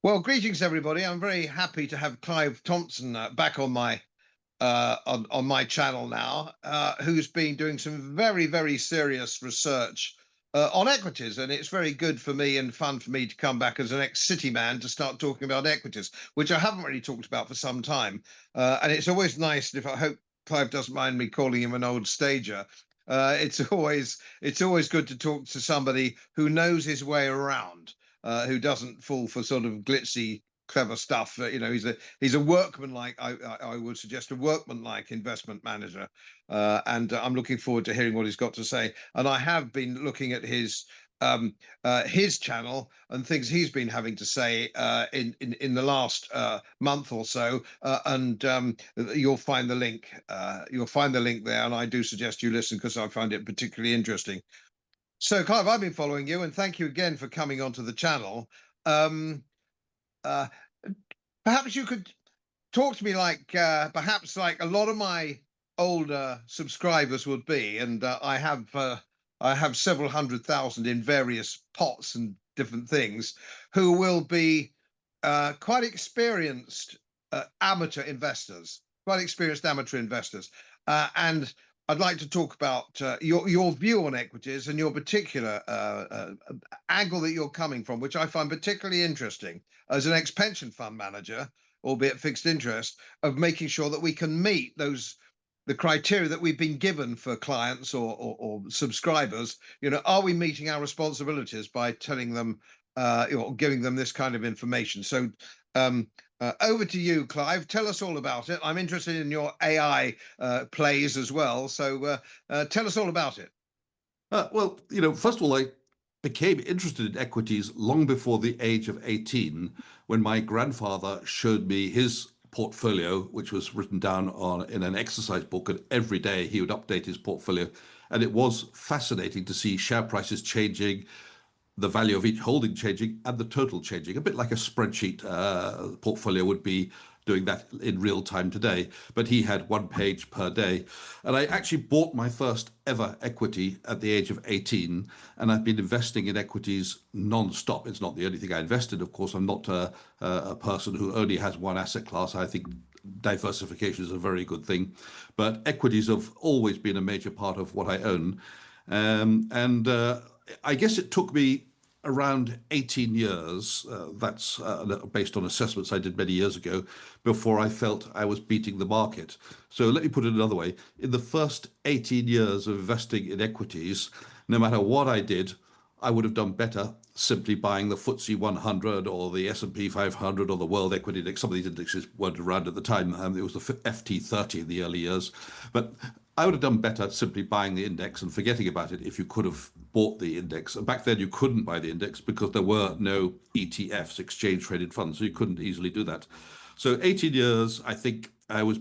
Well, greetings everybody. I'm very happy to have Clive Thompson back on my on my channel now, who's been doing some very serious research on equities, and it's very good for me and fun for me to come back as an ex-city man to start talking about equities, which I haven't really talked about for some time. And it's always nice, if I hope Clive doesn't mind me calling him an old stager. It's always good to talk to somebody who knows his way around, who doesn't fall for sort of glitzy, clever stuff. He's a workman-like. I would suggest a workman-like investment manager, and I'm looking forward to hearing what he's got to say. And I have been looking at his channel and things he's been having to say in the last month or so, and you'll find the link. You'll find the link there, and I do suggest you listen because I find it particularly interesting. So, Clive, I've been following you, and thank you again for coming onto the channel. Um, uh, Perhaps you could talk to me like perhaps like a lot of my older subscribers would be, and I have several 100,000 in various pots and different things, who will be quite experienced quite experienced amateur investors, and I'd like to talk about your view on equities and your particular angle that you're coming from, which I find particularly interesting as an ex-pension fund manager, albeit fixed interest, of making sure that we can meet the criteria that we've been given for clients or subscribers. Are we meeting our responsibilities by telling them giving them this kind of information? So over to you, Clive. Tell us all about it. I'm interested in your AI plays as well. So tell us all about it. Well, first of all, I became interested in equities long before the age of 18, when my grandfather showed me his portfolio, which was written down in an exercise book, and every day he would update his portfolio. And it was fascinating to see share prices changing, the value of each holding changing, and the total changing, a bit like a spreadsheet portfolio would be doing that in real time today. But he had one page per day. And I actually bought my first ever equity at the age of 18, and I've been investing in equities non-stop. It's not the only thing I invested, of course. I'm not a person who only has one asset class. I think diversification is a very good thing. But equities have always been a major part of what I own. I guess it took me around 18 years, that's based on assessments I did many years ago, before I felt I was beating the market. So let me put it another way. In the first 18 years of investing in equities, no matter what I did, I would have done better simply buying the FTSE 100 or the S&P 500 or the World Equity Index. Some of these indexes weren't around at the time. It was the FT30 in the early years. But I would have done better simply buying the index and forgetting about it if you could have bought the index. And back then you couldn't buy the index because there were no ETFs, exchange traded funds, so you couldn't easily do that. So 18 years, I think I was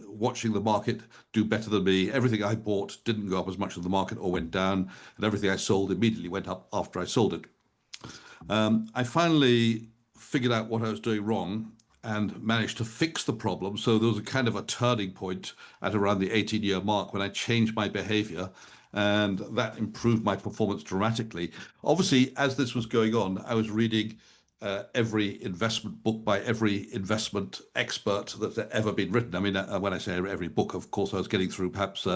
watching the market do better than me. Everything I bought didn't go up as much as the market or went down, and everything I sold immediately went up after I sold it. I finally figured out what I was doing wrong and managed to fix the problem. So there was a kind of a turning point at around the 18-year mark when I changed my behavior, and that improved my performance dramatically. Obviously, as this was going on, I was reading every investment book by every investment expert that's ever been written. I mean, when I say every book, of course, I was getting through perhaps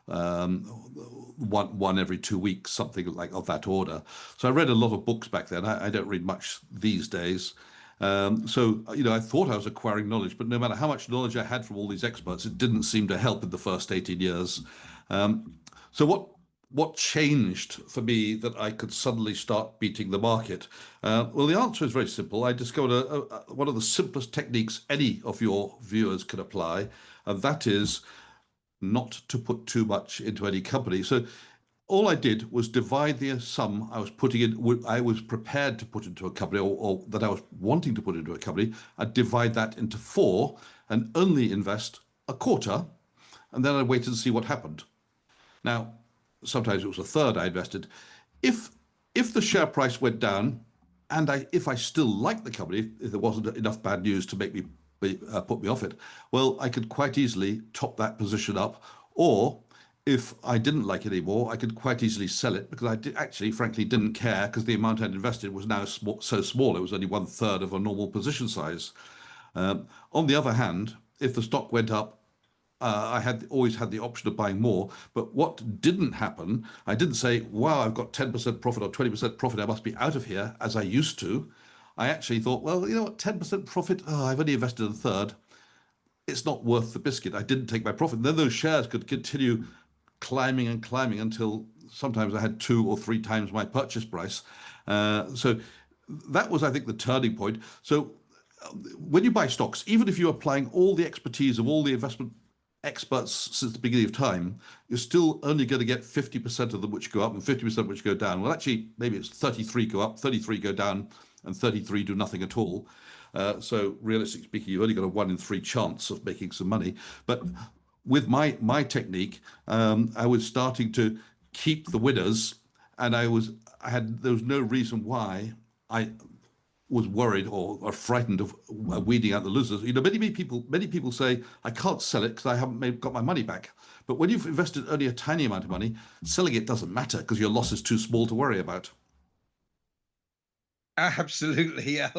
one every 2 weeks, something like of that order. So I read a lot of books back then. I don't read much these days. So I thought I was acquiring knowledge, but no matter how much knowledge I had from all these experts, it didn't seem to help in the first 18 years. So what changed for me that I could suddenly start beating the market? Well, the answer is very simple. I discovered one of the simplest techniques any of your viewers can apply, and that is not to put too much into any company. So all I did was divide the sum I was putting in, I was prepared to put into a company, or that I was wanting to put into a company. I'd divide that into 4 and only invest a quarter, and then I'd wait and see what happened. Now, sometimes it was a third I invested. If the share price went down, and if I still liked the company, if there wasn't enough bad news to make me put me off it, well, I could quite easily top that position up. Or if I didn't like it anymore, I could quite easily sell it because actually, frankly, didn't care because the amount I'd invested was now so small. It was only 1/3 of a normal position size. On the other hand, if the stock went up, I had always had the option of buying more. But what didn't happen, I didn't say, wow, I've got 10% profit or 20% profit, I must be out of here, as I used to. I actually thought, well, you know what, 10% profit, oh, I've only invested a third. It's not worth the biscuit. I didn't take my profit. And then those shares could continue climbing and climbing until sometimes I had 2 or 3 times my purchase price. So that was, I think, the turning point. So when you buy stocks, even if you're applying all the expertise of all the investment experts since the beginning of time, you're still only going to get 50% of them which go up and 50% which go down. Well, actually, maybe it's 33 go up, 33 go down, and 33 do nothing at all. So realistically speaking, you've only got a 1 in 3 chance of making some money. But with my technique, I was starting to keep the winners, and there was no reason why I was worried or frightened of weeding out the losers. You know, many people say I can't sell it because I haven't got my money back. But when you've invested only a tiny amount of money, selling it doesn't matter because your loss is too small to worry about. Absolutely. Yeah,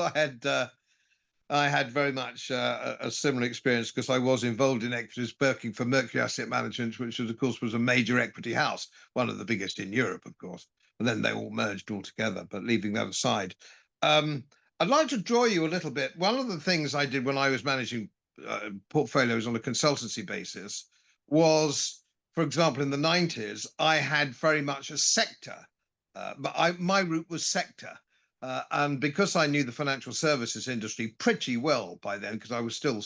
I had very much a similar experience because I was involved in equities working for Mercury Asset Management, which was, of course, was a major equity house, one of the biggest in Europe, of course. And then they all merged all together. But leaving that aside, um, I'd like to draw you a little bit. One of the things I did when I was managing portfolios on a consultancy basis was, for example, in the 90s, I had very much a sector, but my route was sector. And because I knew the financial services industry pretty well by then, because I was still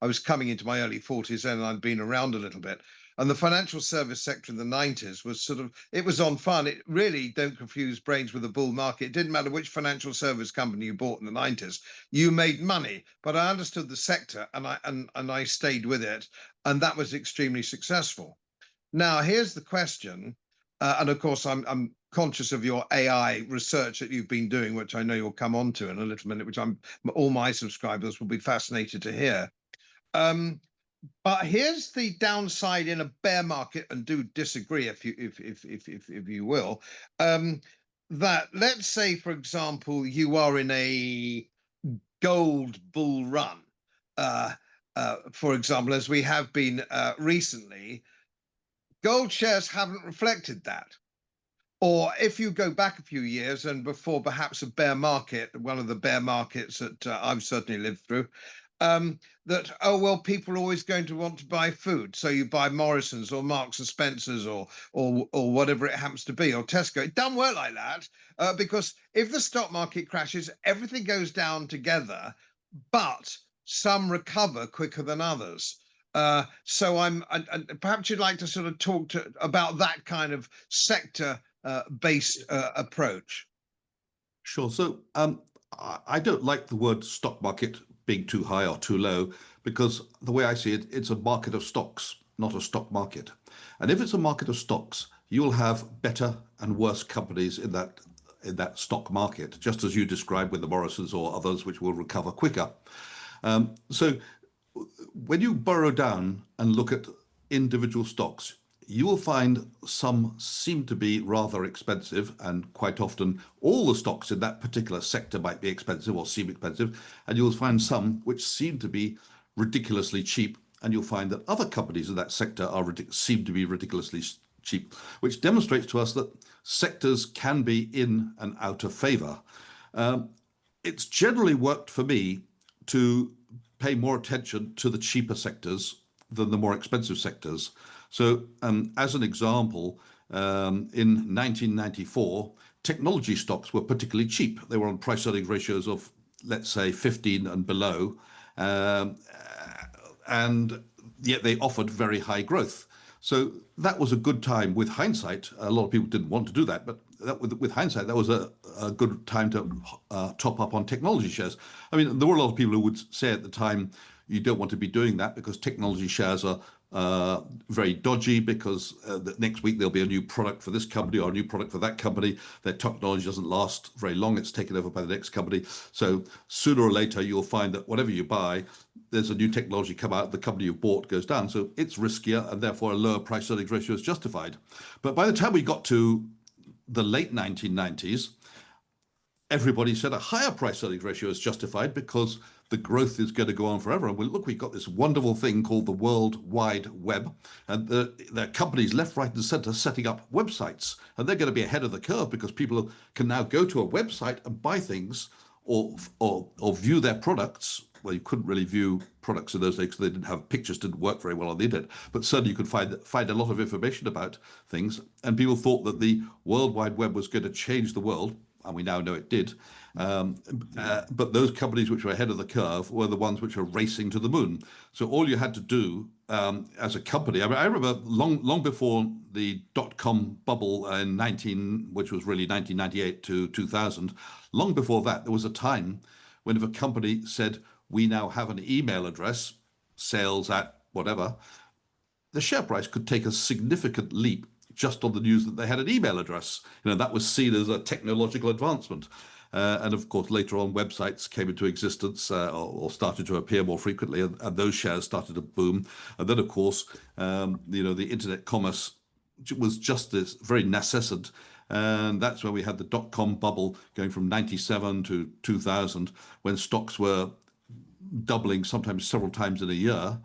I was coming into my early 40s and I'd been around a little bit. And the financial service sector in the 90s was it was on fun. It really, don't confuse brains with the bull market. It didn't matter which financial service company you bought in the 90s, you made money. But I understood the sector and I stayed with it. And that was extremely successful. Now, here's the question. And of course, I'm conscious of your AI research that you've been doing, which I know you'll come on to in a little minute, which all my subscribers will be fascinated to hear. But here's the downside in a bear market, and do disagree if you will. That let's say, for example, you are in a gold bull run, for example, as we have been recently. Gold shares haven't reflected that. Or if you go back a few years and before perhaps a bear market, one of the bear markets that I've certainly lived through, that, oh, well, people are always going to want to buy food. So you buy Morrison's or Marks and Spencer's or whatever it happens to be, or Tesco. It doesn't work like that because if the stock market crashes, everything goes down together, but some recover quicker than others. So perhaps you'd like to sort of talk about that kind of sector based approach. Sure. So I don't like the word stock market being too high or too low because the way I see it, it's a market of stocks, not a stock market. And if it's a market of stocks, you'll have better and worse companies in that stock market, just as you described with the Morrisons or others which will recover quicker. So when you burrow down and look at individual stocks, you will find some seem to be rather expensive, and quite often all the stocks in that particular sector might be expensive or seem expensive, and you'll find some which seem to be ridiculously cheap, and you'll find that other companies in that sector seem to be ridiculously cheap, which demonstrates to us that sectors can be in and out of favor. It's generally worked for me to pay more attention to the cheaper sectors than the more expensive sectors. So as an example, in 1994, technology stocks were particularly cheap. They were on price earnings ratios of, let's say, 15 and below. And yet they offered very high growth. So that was a good time. With hindsight, a lot of people didn't want to do that, but with hindsight, that was a good time to top up on technology shares. I mean, there were a lot of people who would say at the time, you don't want to be doing that because technology shares are very dodgy because next week there'll be a new product for this company or a new product for that company. Their technology doesn't last very long. It's taken over by the next company. So sooner or later, you'll find that whatever you buy, there's a new technology come out, the company you bought goes down. So it's riskier, and therefore a lower price earnings ratio is justified. But by the time we got to the late 1990s, everybody said a higher price earnings ratio is justified because the growth is going to go on forever. And look, we've got this wonderful thing called the World Wide Web, and there are companies left, right, and center setting up websites, and they're going to be ahead of the curve because people can now go to a website and buy things or view their products. Well, you couldn't really view products in those days because they didn't have pictures, didn't work very well on the internet. But certainly you could find a lot of information about things. And people thought that the World Wide Web was going to change the world, and we now know it did. But those companies which were ahead of the curve were the ones which were racing to the moon. So all you had to do as a company, I remember long before the dot-com bubble which was really 1998 to 2000, long before that, there was a time when if a company said, we now have an email address, sales at whatever, the share price could take a significant leap just on the news that they had an email address. That was seen as a technological advancement. And of course, later on, websites came into existence or started to appear more frequently, and those shares started to boom. And then, of course, the internet commerce was just this very nascent. And that's where we had the dot-com bubble going from 97 to 2000, when stocks were doubling sometimes several times in a year.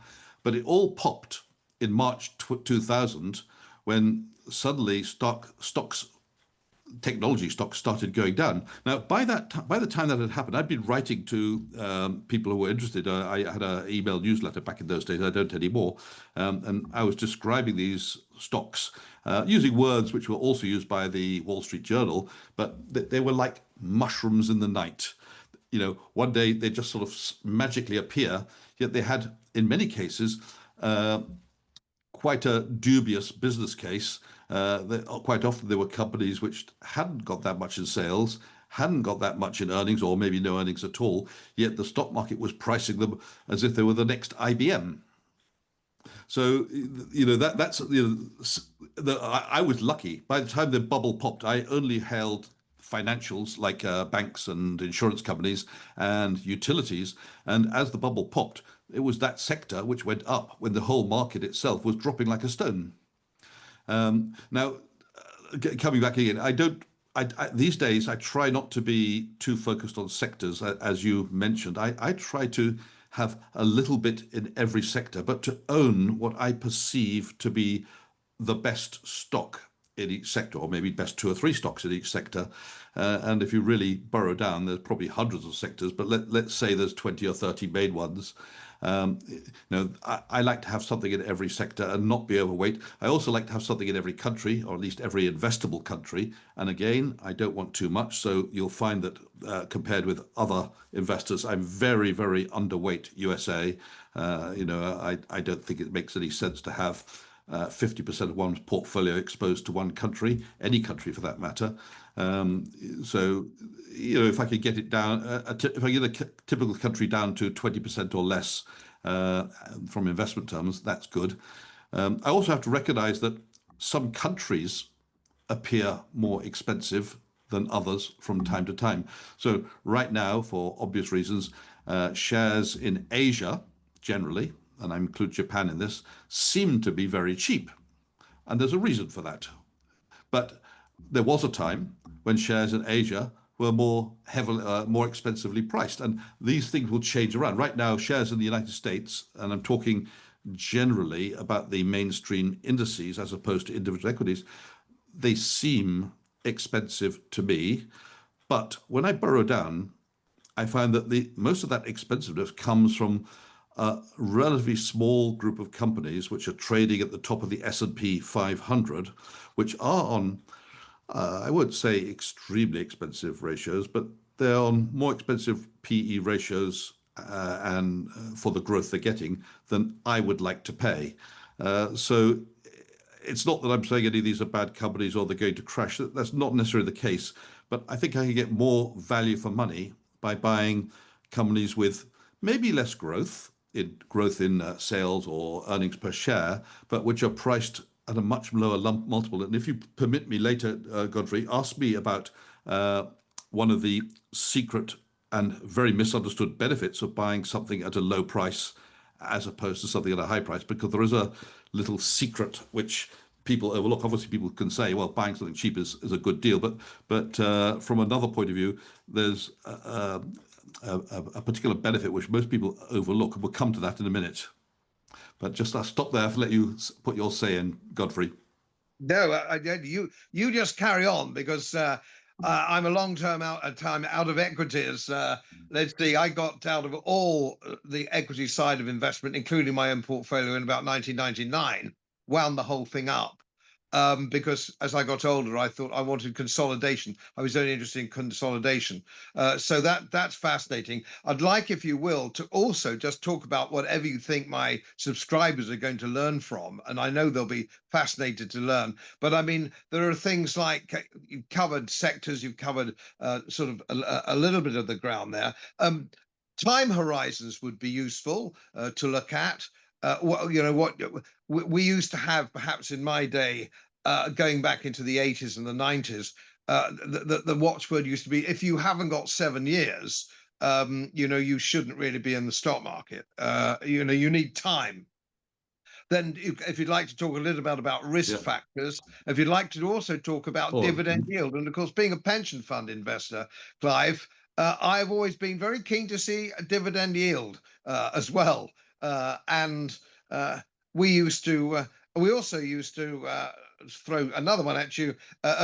But it all popped in March 2000 when suddenly technology stocks started going down. Now, by the time that had happened, I'd been writing to people who were interested. I had an email newsletter back in those days. I don't anymore. And I was describing these stocks using words which were also used by the Wall Street Journal, but they were like mushrooms in the night. One day they just sort of magically appear, yet they had, in many cases, quite a dubious business case. Quite often there were companies which hadn't got that much in sales, hadn't got that much in earnings, or maybe no earnings at all, yet the stock market was pricing them as if they were the next IBM. So, I was lucky. By the time the bubble popped, I only held financials like banks and insurance companies and utilities. And as the bubble popped, it was that sector which went up when the whole market itself was dropping like a stone. Now, coming back again, these days I try not to be too focused on sectors, as you mentioned. I try to have a little bit in every sector, but to own what I perceive to be the best stock in each sector, or maybe best 2 or 3 stocks in each sector. And if you really burrow down, there's probably hundreds of sectors, but let's say there's 20 or 30 main ones. I like to have something in every sector and not be overweight. I also like to have something in every country, or at least every investable country. And again, I don't want too much. So you'll find that compared with other investors, I'm very, very underweight USA. I don't think it makes any sense to have 50% of one's portfolio exposed to one country, any country for that matter. So, if I could get it down, if I get a typical country down to 20% or less from investment terms, that's good. I also have to recognize that some countries appear more expensive than others from time to time. So right now, for obvious reasons, shares in Asia generally, and I include Japan in this, seem to be very cheap. And there's a reason for that. But there was a time when shares in Asia were more expensively priced. And these things will change around. Right now, shares in the United States, and I'm talking generally about the mainstream indices as opposed to individual equities, they seem expensive to me. But when I burrow down, I find that most of that expensiveness comes from a relatively small group of companies which are trading at the top of the S&P 500, which are on, I won't say extremely expensive ratios, but they're on more expensive PE ratios and for the growth they're getting than I would like to pay. So it's not that I'm saying any of these are bad companies or they're going to crash. That's not necessarily the case. But I think I can get more value for money by buying companies with maybe less growth in sales or earnings per share, but which are priced at a much lower multiple. And if you permit me later, Godfrey, ask me about one of the secret and very misunderstood benefits of buying something at a low price as opposed to something at a high price, because there is a little secret which people overlook. Obviously, people can say, well, buying something cheap is a good deal, but from another point of view, there's a particular benefit which most people overlook, and we'll come to that in a minute. But just I'll stop there to let you put your say in, Godfrey. No, you just carry on, because I'm a long-term time out of equities. Let's see, I got out of all the equity side of investment, including my own portfolio, in about 1999. Wound the whole thing up. Because as I got older, I thought I wanted consolidation. I was only interested in consolidation. So that's fascinating. I'd like, if you will, to also just talk about whatever you think my subscribers are going to learn from. And I know they'll be fascinated to learn. But I mean, there are things like you've covered sectors, you've covered sort of a little bit of the ground there. Time horizons would be useful to look at. What we used to have, perhaps in my day, going back into the 80s and the 90s, the watchword used to be, if you haven't got 7 years, you shouldn't really be in the stock market. You need time. Then if you'd like to talk a little bit about risk factors, if you'd like to also talk about dividend yield, and of course, being a pension fund investor, Clive, I've always been very keen to see a dividend yield as well. And we also used to throw another one at you.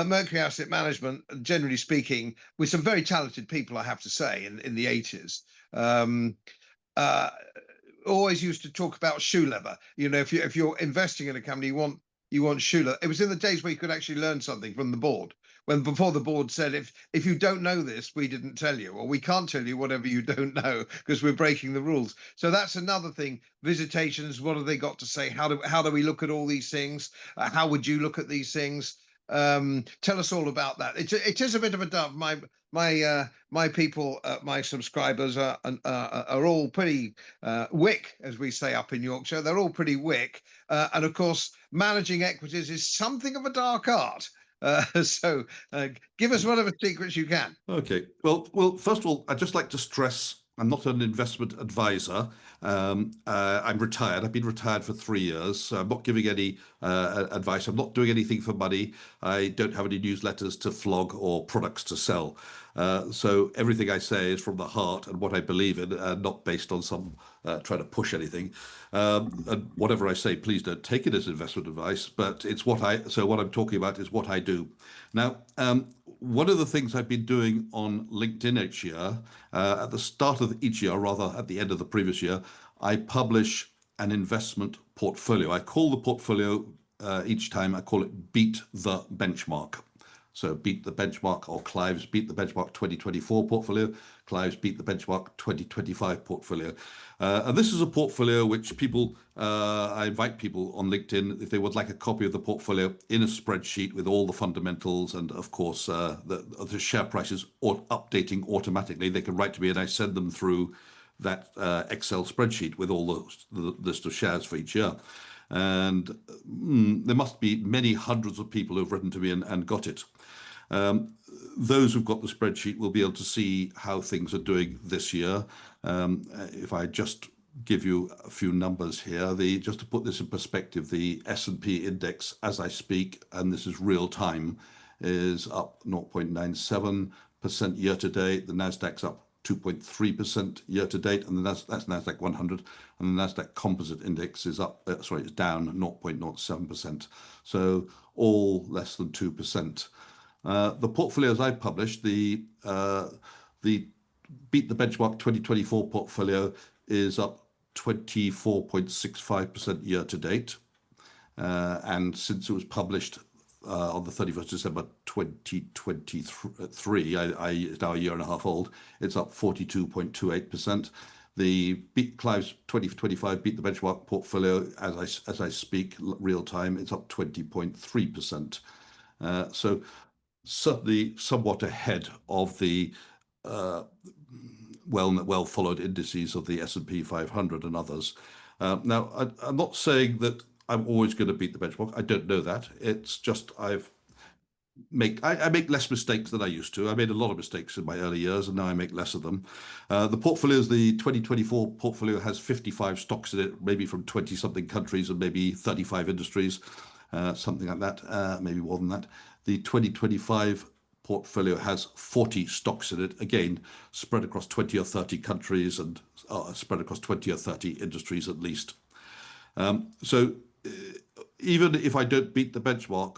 Mercury Asset Management, generally speaking, with some very talented people, I have to say, in the 80s. Always used to talk about shoe leather. If you're investing in a company, you want shoe leather. It was in the days where you could actually learn something from the board. When before the board said, if you don't know this, we didn't tell you, or we can't tell you whatever you don't know because we're breaking the rules. So that's another thing. Visitations, what have they got to say? How do we look at all these things? How would you look at these things? Tell us all about that. It is a bit of a dove. My people, my subscribers are all pretty wick, as we say up in Yorkshire. They're all pretty wick, and of course, managing equities is something of a dark art. So give us whatever secrets you can. Okay. Well, first of all, I'd just like to stress I'm not an investment advisor. I'm retired. I've been retired for 3 years. So I'm not giving any advice. I'm not doing anything for money. I don't have any newsletters to flog or products to sell. So everything I say is from the heart and what I believe in, not based on some trying to push anything. And whatever I say, please don't take it as investment advice. But it's what I'm talking about is what I do. Now, one of the things I've been doing on LinkedIn each year, at the start of each year, rather at the end of the previous year, I publish an investment portfolio. I call the portfolio each time, I call it Beat the Benchmark. So Beat the Benchmark, or Clives Beat the Benchmark 2024 portfolio, Clives Beat the Benchmark 2025 portfolio. And this is a portfolio which I invite people on LinkedIn, if they would like a copy of the portfolio in a spreadsheet with all the fundamentals, and of course the share prices updating automatically, they can write to me and I send them through that Excel spreadsheet with all the list of shares for each year. And there must be many hundreds of people who've written to me and got it. Those who've got the spreadsheet will be able to see how things are doing this year. If I just give you a few numbers here, just to put this in perspective, the S&P index, as I speak, and this is real time, is up 0.97% year to date. The Nasdaq's up 2.3% year to date, and that's Nasdaq 100, and the Nasdaq Composite Index is it's down 0.07%. So all less than 2%. The portfolios I published, the Beat the Benchmark 2024 portfolio is up 24.65% year to date. And since it was published on the 31st December 2023, it's now a year and a half old, it's up 42.28%. The Clives 2025 Beat the Benchmark portfolio, as I speak, real time, it's up 20.3%. So certainly somewhat ahead of the well followed indices of the S&P 500 and others. Now, I'm not saying that I'm always going to beat the benchmark. I don't know that. It's just I make less mistakes than I used to. I made a lot of mistakes in my early years, and now I make less of them. The portfolios, the 2024 portfolio has 55 stocks in it, maybe from 20 something countries and maybe 35 industries, something like that, maybe more than that. The 2025 portfolio has 40 stocks in it, again, spread across 20 or 30 countries and spread across 20 or 30 industries at least. So even if I don't beat the benchmark,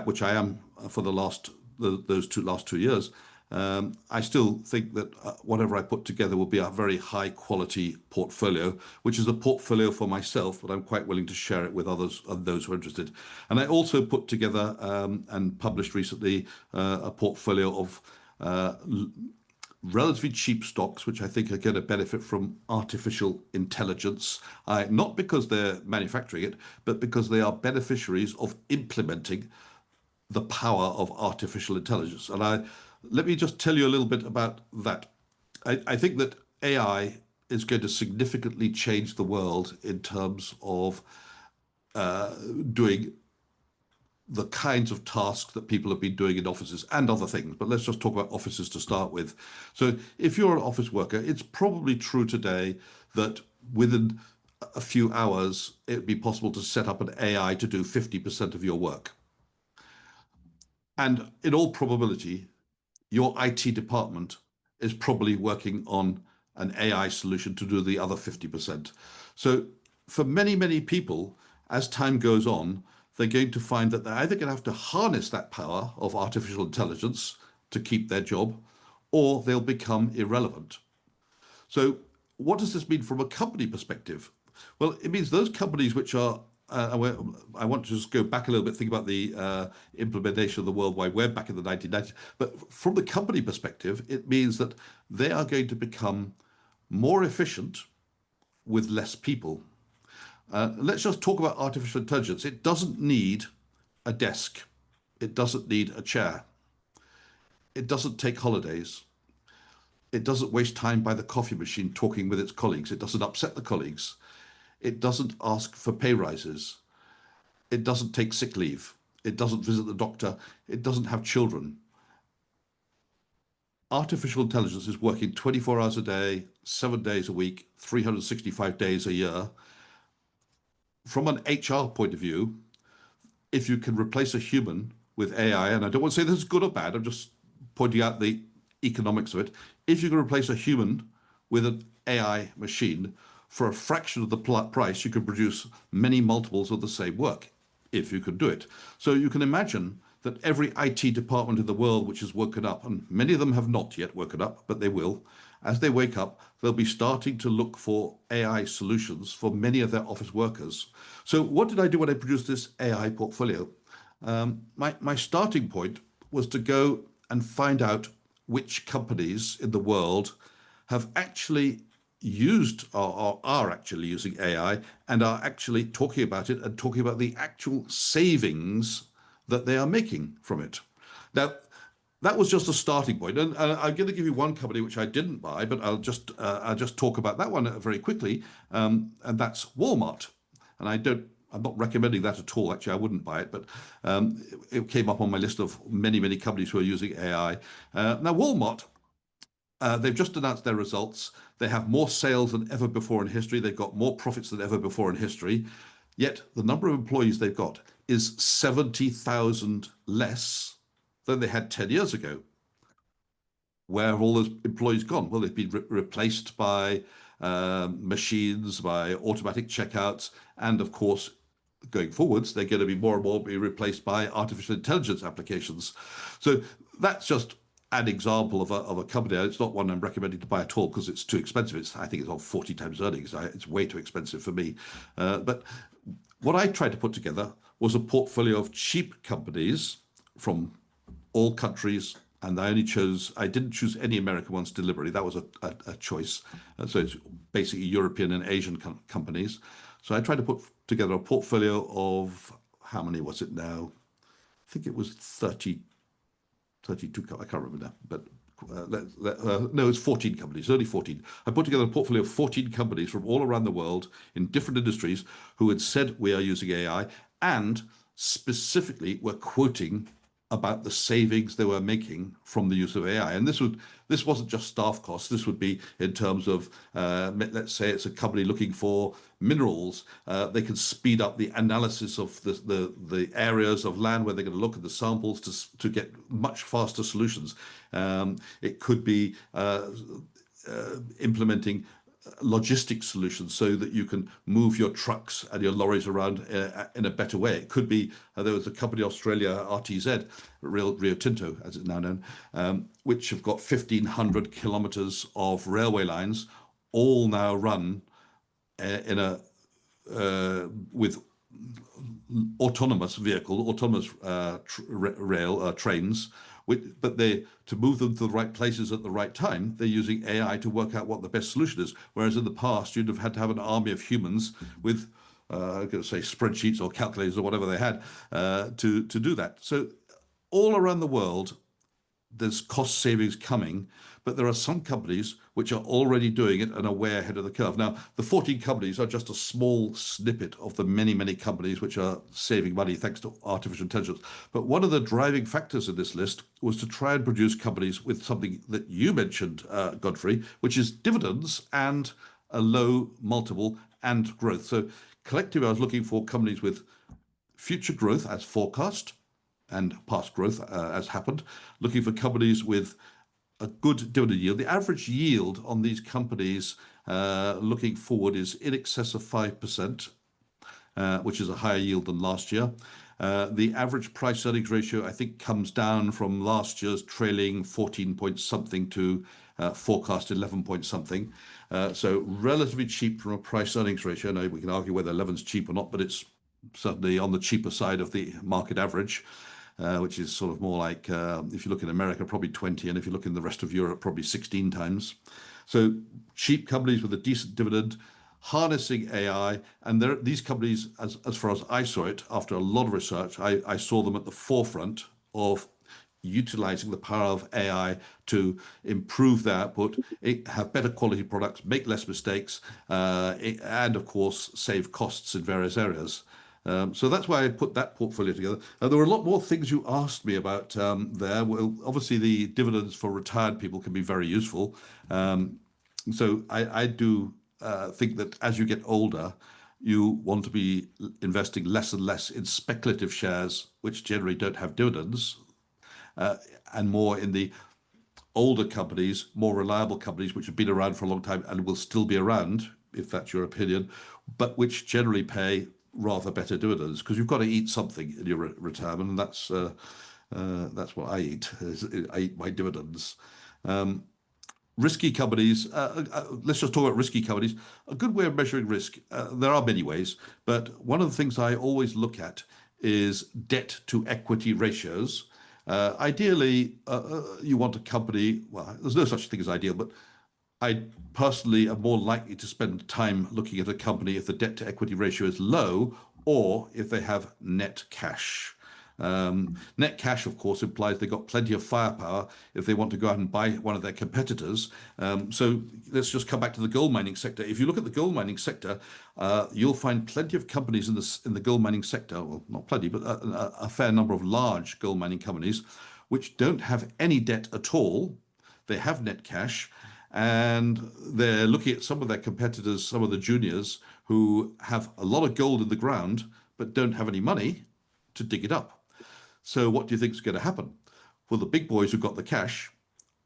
which I am for those last 2 years, I still think that whatever I put together will be a very high quality portfolio, which is a portfolio for myself, but I'm quite willing to share it with others and those who are interested. And I also put together and published recently a portfolio of relatively cheap stocks, which I think are going to benefit from artificial intelligence, not because they're manufacturing it, but because they are beneficiaries of implementing the power of artificial intelligence. And let me just tell you a little bit about that. I think that AI is going to significantly change the world in terms of doing the kinds of tasks that people have been doing in offices and other things. But let's just talk about offices to start with. So if you're an office worker, it's probably true today that within a few hours, it would be possible to set up an AI to do 50% of your work. And in all probability, your IT department is probably working on an AI solution to do the other 50%. So for many, many people, as time goes on, they're going to find that they're either going to have to harness that power of artificial intelligence to keep their job, or they'll become irrelevant. So what does this mean from a company perspective? Well, it means those companies which are I want to just go back a little bit, think about the implementation of the World Wide Web back in the 1990s. But from the company perspective, it means that they are going to become more efficient with less people. Let's just talk about artificial intelligence. It doesn't need a desk. It doesn't need a chair. It doesn't take holidays. It doesn't waste time by the coffee machine talking with its colleagues. It doesn't upset the colleagues. It doesn't ask for pay rises. It doesn't take sick leave. It doesn't visit the doctor. It doesn't have children. Artificial intelligence is working 24 hours a day, 7 days a week, 365 days a year. From an HR point of view, if you can replace a human with AI, and I don't want to say this is good or bad, I'm just pointing out the economics of it. If you can replace a human with an AI machine, for a fraction of the price, you could produce many multiples of the same work, if you could do it. So you can imagine that every IT department in the world which has woken up, and many of them have not yet woken up, but they will, as they wake up, they'll be starting to look for AI solutions for many of their office workers. So what did I do when I produced this AI portfolio? My starting point was to go and find out which companies in the world have actually used or are actually using AI and are actually talking about it and talking about the actual savings that they are making from it. Now, that was just a starting point, and I'm going to give you one company which I didn't buy, but I'll just talk about that one very quickly, and that's Walmart. And I'm not recommending that at all. Actually, I wouldn't buy it, but it came up on my list of many, many companies who are using AI. Now, Walmart, they've just announced their results. They have more sales than ever before in history. They've got more profits than ever before in history. Yet the number of employees they've got is 70,000 less than they had 10 years ago. Where have all those employees gone? Well, they've been replaced by machines, by automatic checkouts, and of course, going forwards, they're going to be more and more be replaced by artificial intelligence applications. So that's just an example of a company. It's not one I'm recommending to buy at all because it's too expensive. I think it's on 40 times earnings. It's way too expensive for me. But what I tried to put together was a portfolio of cheap companies from all countries, and I didn't choose any American ones deliberately. That was a choice. So it's basically European and Asian companies. So I tried to put together a portfolio of, how many was it now? I think it was 32, I can't remember now, but no, it's 14 companies, only 14. I put together a portfolio of 14 companies from all around the world in different industries who had said we are using AI and specifically were quoting about the savings they were making from the use of AI. And this wasn't just staff costs. This would be in terms of, let's say it's a company looking for minerals. They can speed up the analysis of the areas of land where they're going to look at the samples to get much faster solutions. It could be implementing logistics solutions so that you can move your trucks and your lorries around in a better way. It could be, there was a company in Australia, RTZ, Rio Tinto, as it's now known, which have got 1,500 kilometers of railway lines, all now run with autonomous rail trains. But to move them to the right places at the right time, they're using AI to work out what the best solution is. Whereas in the past, you'd have had to have an army of humans with, I'm going to say spreadsheets or calculators or whatever they had to do that. So all around the world, there's cost savings coming, but there are some companies which are already doing it and are way ahead of the curve. Now, the 14 companies are just a small snippet of the many, many companies which are saving money thanks to artificial intelligence. But one of the driving factors in this list was to try and produce companies with something that you mentioned, Godfrey, which is dividends and a low multiple and growth. So collectively, I was looking for companies with future growth as forecast and past growth as happened, looking for companies with a good dividend yield. The average yield on these companies looking forward is in excess of 5%, which is a higher yield than last year. The average price earnings ratio, I think, comes down from last year's trailing 14 point something to forecast 11 point something. So relatively cheap from a price earnings ratio. Now we can argue whether 11's cheap or not, but it's certainly on the cheaper side of the market average. Which is sort of more like, if you look in America, probably 20, and if you look in the rest of Europe, probably 16 times. So cheap companies with a decent dividend, harnessing AI, and these companies, as far as I saw it, after a lot of research, I saw them at the forefront of utilizing the power of AI to improve their output, have better quality products, make less mistakes, and of course, save costs in various areas. So that's why I put that portfolio together. There were a lot more things you asked me about there. Well, obviously, the dividends for retired people can be very useful. So I do think that as you get older, you want to be investing less and less in speculative shares, which generally don't have dividends, and more in the older companies, more reliable companies, which have been around for a long time and will still be around, if that's your opinion, but which generally pay rather better dividends, because you've got to eat something in your retirement, and that's what I eat. I eat my dividends. Risky companies. Let's just talk about risky companies. A good way of measuring risk. There are many ways, but one of the things I always look at is debt to equity ratios. Ideally, you want a company. Well, there's no such thing as ideal, but I personally am more likely to spend time looking at a company if the debt to equity ratio is low or if they have net cash. Net cash, of course, implies they've got plenty of firepower if they want to go out and buy one of their competitors. So let's just come back to the gold mining sector. If you look at the gold mining sector, you'll find plenty of companies in the gold mining sector, well, not plenty, but a fair number of large gold mining companies which don't have any debt at all. They have net cash. And they're looking at some of their competitors, some of the juniors who have a lot of gold in the ground, but don't have any money to dig it up. So what do you think is going to happen? Well, the big boys who've got the cash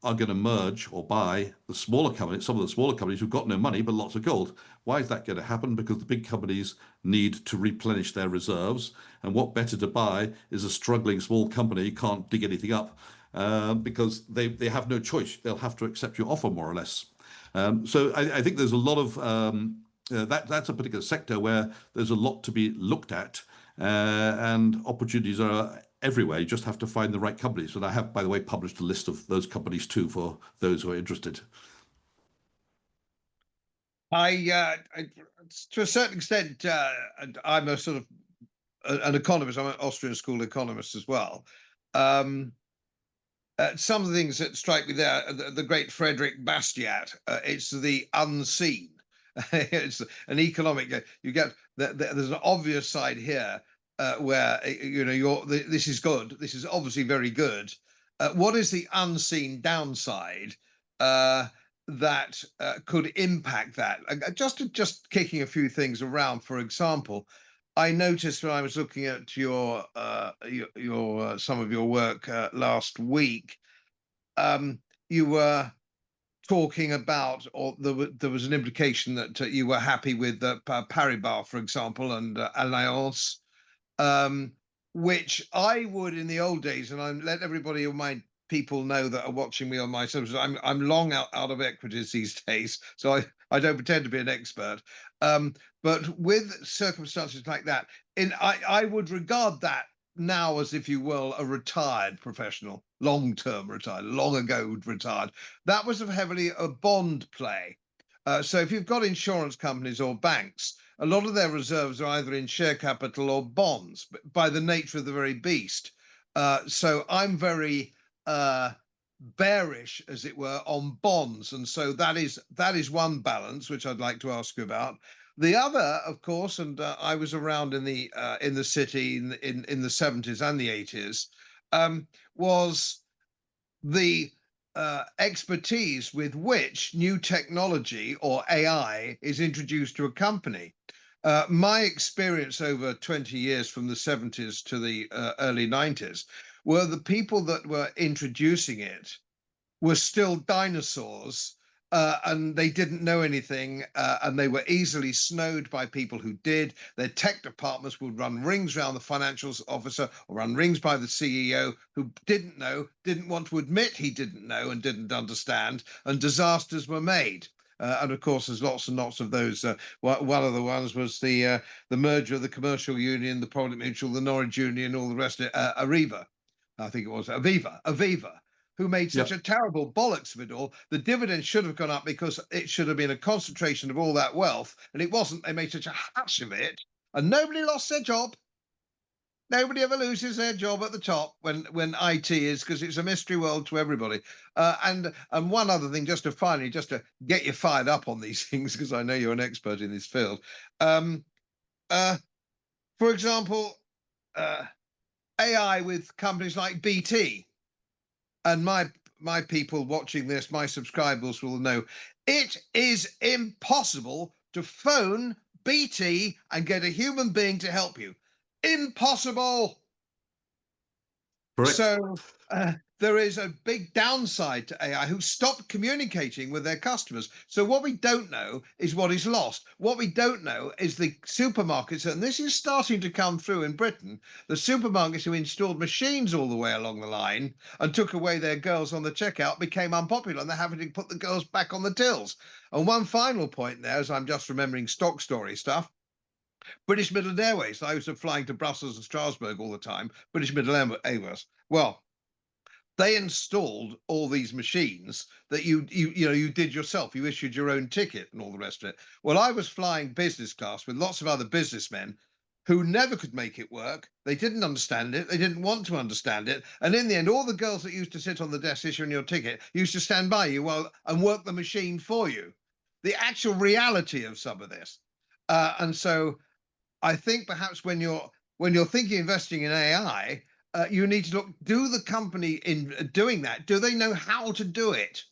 are going to merge or buy the smaller companies, some of the smaller companies who've got no money, but lots of gold. Why is that going to happen? Because the big companies need to replenish their reserves. And what better to buy is a struggling small company who can't dig anything up. Because they have no choice. They'll have to accept your offer, more or less. So I think there's a lot of that's a particular sector where there's a lot to be looked at, and opportunities are everywhere. You just have to find the right companies. And I have, by the way, published a list of those companies too for those who are interested. To a certain extent, I'm a sort of an economist. I'm an Austrian school economist as well. Some of the things that strike me there, the great Frederick Bastiat, it's the unseen. It's an economic. You get there's an obvious side here, where this is good. This is obviously very good. What is the unseen downside that could impact that? Just kicking a few things around. For example, I noticed when I was looking at your some of your work last week, you were talking about, or there was an implication that you were happy with Paribas, for example, and Allianz, um, which I would in the old days, and I let everybody of my people know that are watching me on my socials. I'm long out of equities these days, so I don't pretend to be an expert. But with circumstances like that, I would regard that now as, if you will, a retired professional, long-term retired, long ago retired. That was heavily a bond play. So if you've got insurance companies or banks, a lot of their reserves are either in share capital or bonds, by the nature of the very beast. So I'm very bearish, as it were, on bonds, and so that is one balance which I'd like to ask you about. The other, of course, and I was around in the city in the 70s and the 80s, was the expertise with which new technology or AI is introduced to a company. My experience over 20 years from the 70s to the early 90s were the people that were introducing it were still dinosaurs, and they didn't know anything, and they were easily snowed by people who did. Their tech departments would run rings around the financial officer or run rings by the CEO, who didn't know, didn't want to admit he didn't know and didn't understand, and disasters were made. And of course, there's lots and lots of those. One of the ones was the merger of the Commercial Union, the Product Mutual, the Norwich Union, all the rest of it. Aviva, I think it was Aviva, who made such Yeah. a terrible bollocks of it all. The dividend should have gone up because it should have been a concentration of all that wealth, and it wasn't. They made such a hash of it, and nobody lost their job. Nobody ever loses their job at the top when IT is, because it's a mystery world to everybody. And one other thing, just to get you fired up on these things, because I know you're an expert in this field. For example, AI with companies like BT. And my people watching this, my subscribers will know, it is impossible to phone BT and get a human being to help you. Impossible. Correct. So there is a big downside to AI, who stopped communicating with their customers. So what we don't know is what is lost. What we don't know is the supermarkets, and this is starting to come through in Britain, the supermarkets who installed machines all the way along the line and took away their girls on the checkout became unpopular, and they're having to put the girls back on the tills. And one final point there, as I'm just remembering stock story stuff, British Midland Airways. I was flying to Brussels and Strasbourg all the time. British Midland Airways. Well, they installed all these machines that you did yourself. You issued your own ticket and all the rest of it. Well, I was flying business class with lots of other businessmen who never could make it work. They didn't understand it. They didn't want to understand it. And in the end, all the girls that used to sit on the desk issuing your ticket used to stand by you and work the machine for you. The actual reality of some of this. And so I think perhaps when you're thinking investing in AI, you need to look, do the company in doing that, do they know how to do it?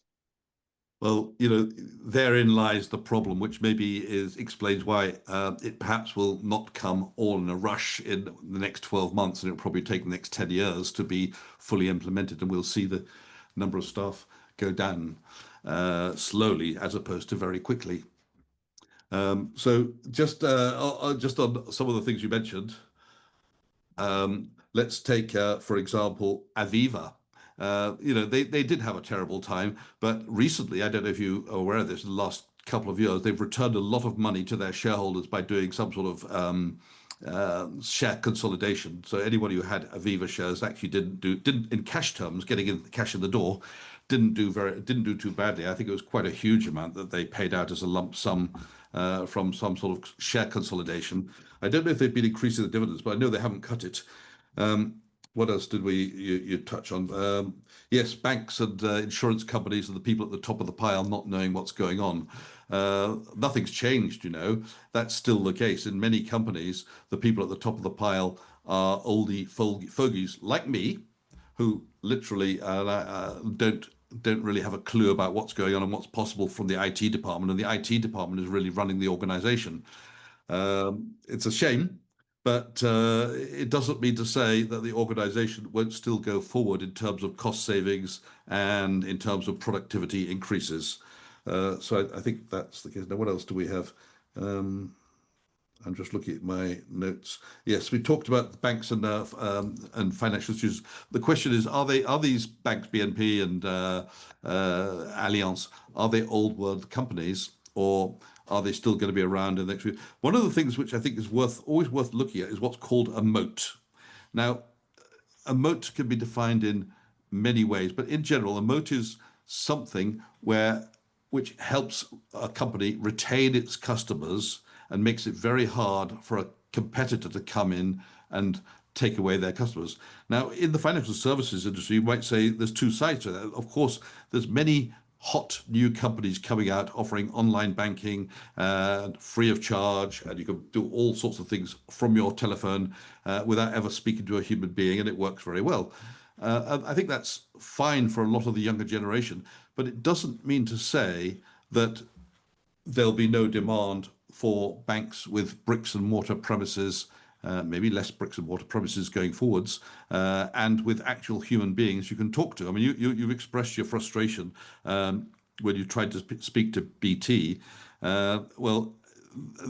Well, therein lies the problem, which maybe explains why it perhaps will not come all in a rush in the next 12 months, and it'll probably take the next 10 years to be fully implemented, and we'll see the number of staff go down slowly as opposed to very quickly. So just on some of the things you mentioned, let's take, for example, Aviva. They did have a terrible time, but recently, I don't know if you are aware of this, in the last couple of years, they've returned a lot of money to their shareholders by doing some sort of share consolidation. So anybody who had Aviva shares actually didn't in cash terms, getting in cash in the door, didn't do too badly. I think it was quite a huge amount that they paid out as a lump sum from some sort of share consolidation. I don't know if they've been increasing the dividends, but I know they haven't cut it. What else did you touch on? Yes, banks and insurance companies and the people at the top of the pile not knowing what's going on. Nothing's changed, That's still the case. In many companies, the people at the top of the pile are oldie fogies like me, who literally don't really have a clue about what's going on and what's possible from the IT department, and the IT department is really running the organization. It's a shame, but it doesn't mean to say that the organization won't still go forward in terms of cost savings and in terms of productivity increases. So I think that's the case. Now, what else do we have? I'm just looking at my notes. Yes, we talked about the banks and financial institutions. The question is, are these banks, BNP and Allianz, are they old world companies, or are they still going to be around in the next few? One of the things which I think is always worth looking at is what's called a moat. Now, a moat can be defined in many ways, but in general, a moat is something which helps a company retain its customers and makes it very hard for a competitor to come in and take away their customers. Now, in the financial services industry, you might say there's two sides to that. Of course, there's many hot new companies coming out offering online banking free of charge, and you can do all sorts of things from your telephone without ever speaking to a human being, and it works very well. I think that's fine for a lot of the younger generation, but it doesn't mean to say that there'll be no demand for banks with bricks and mortar premises, maybe less bricks and mortar premises going forwards, and with actual human beings you can talk to. I mean, you've expressed your frustration when you tried to speak to BT. Well,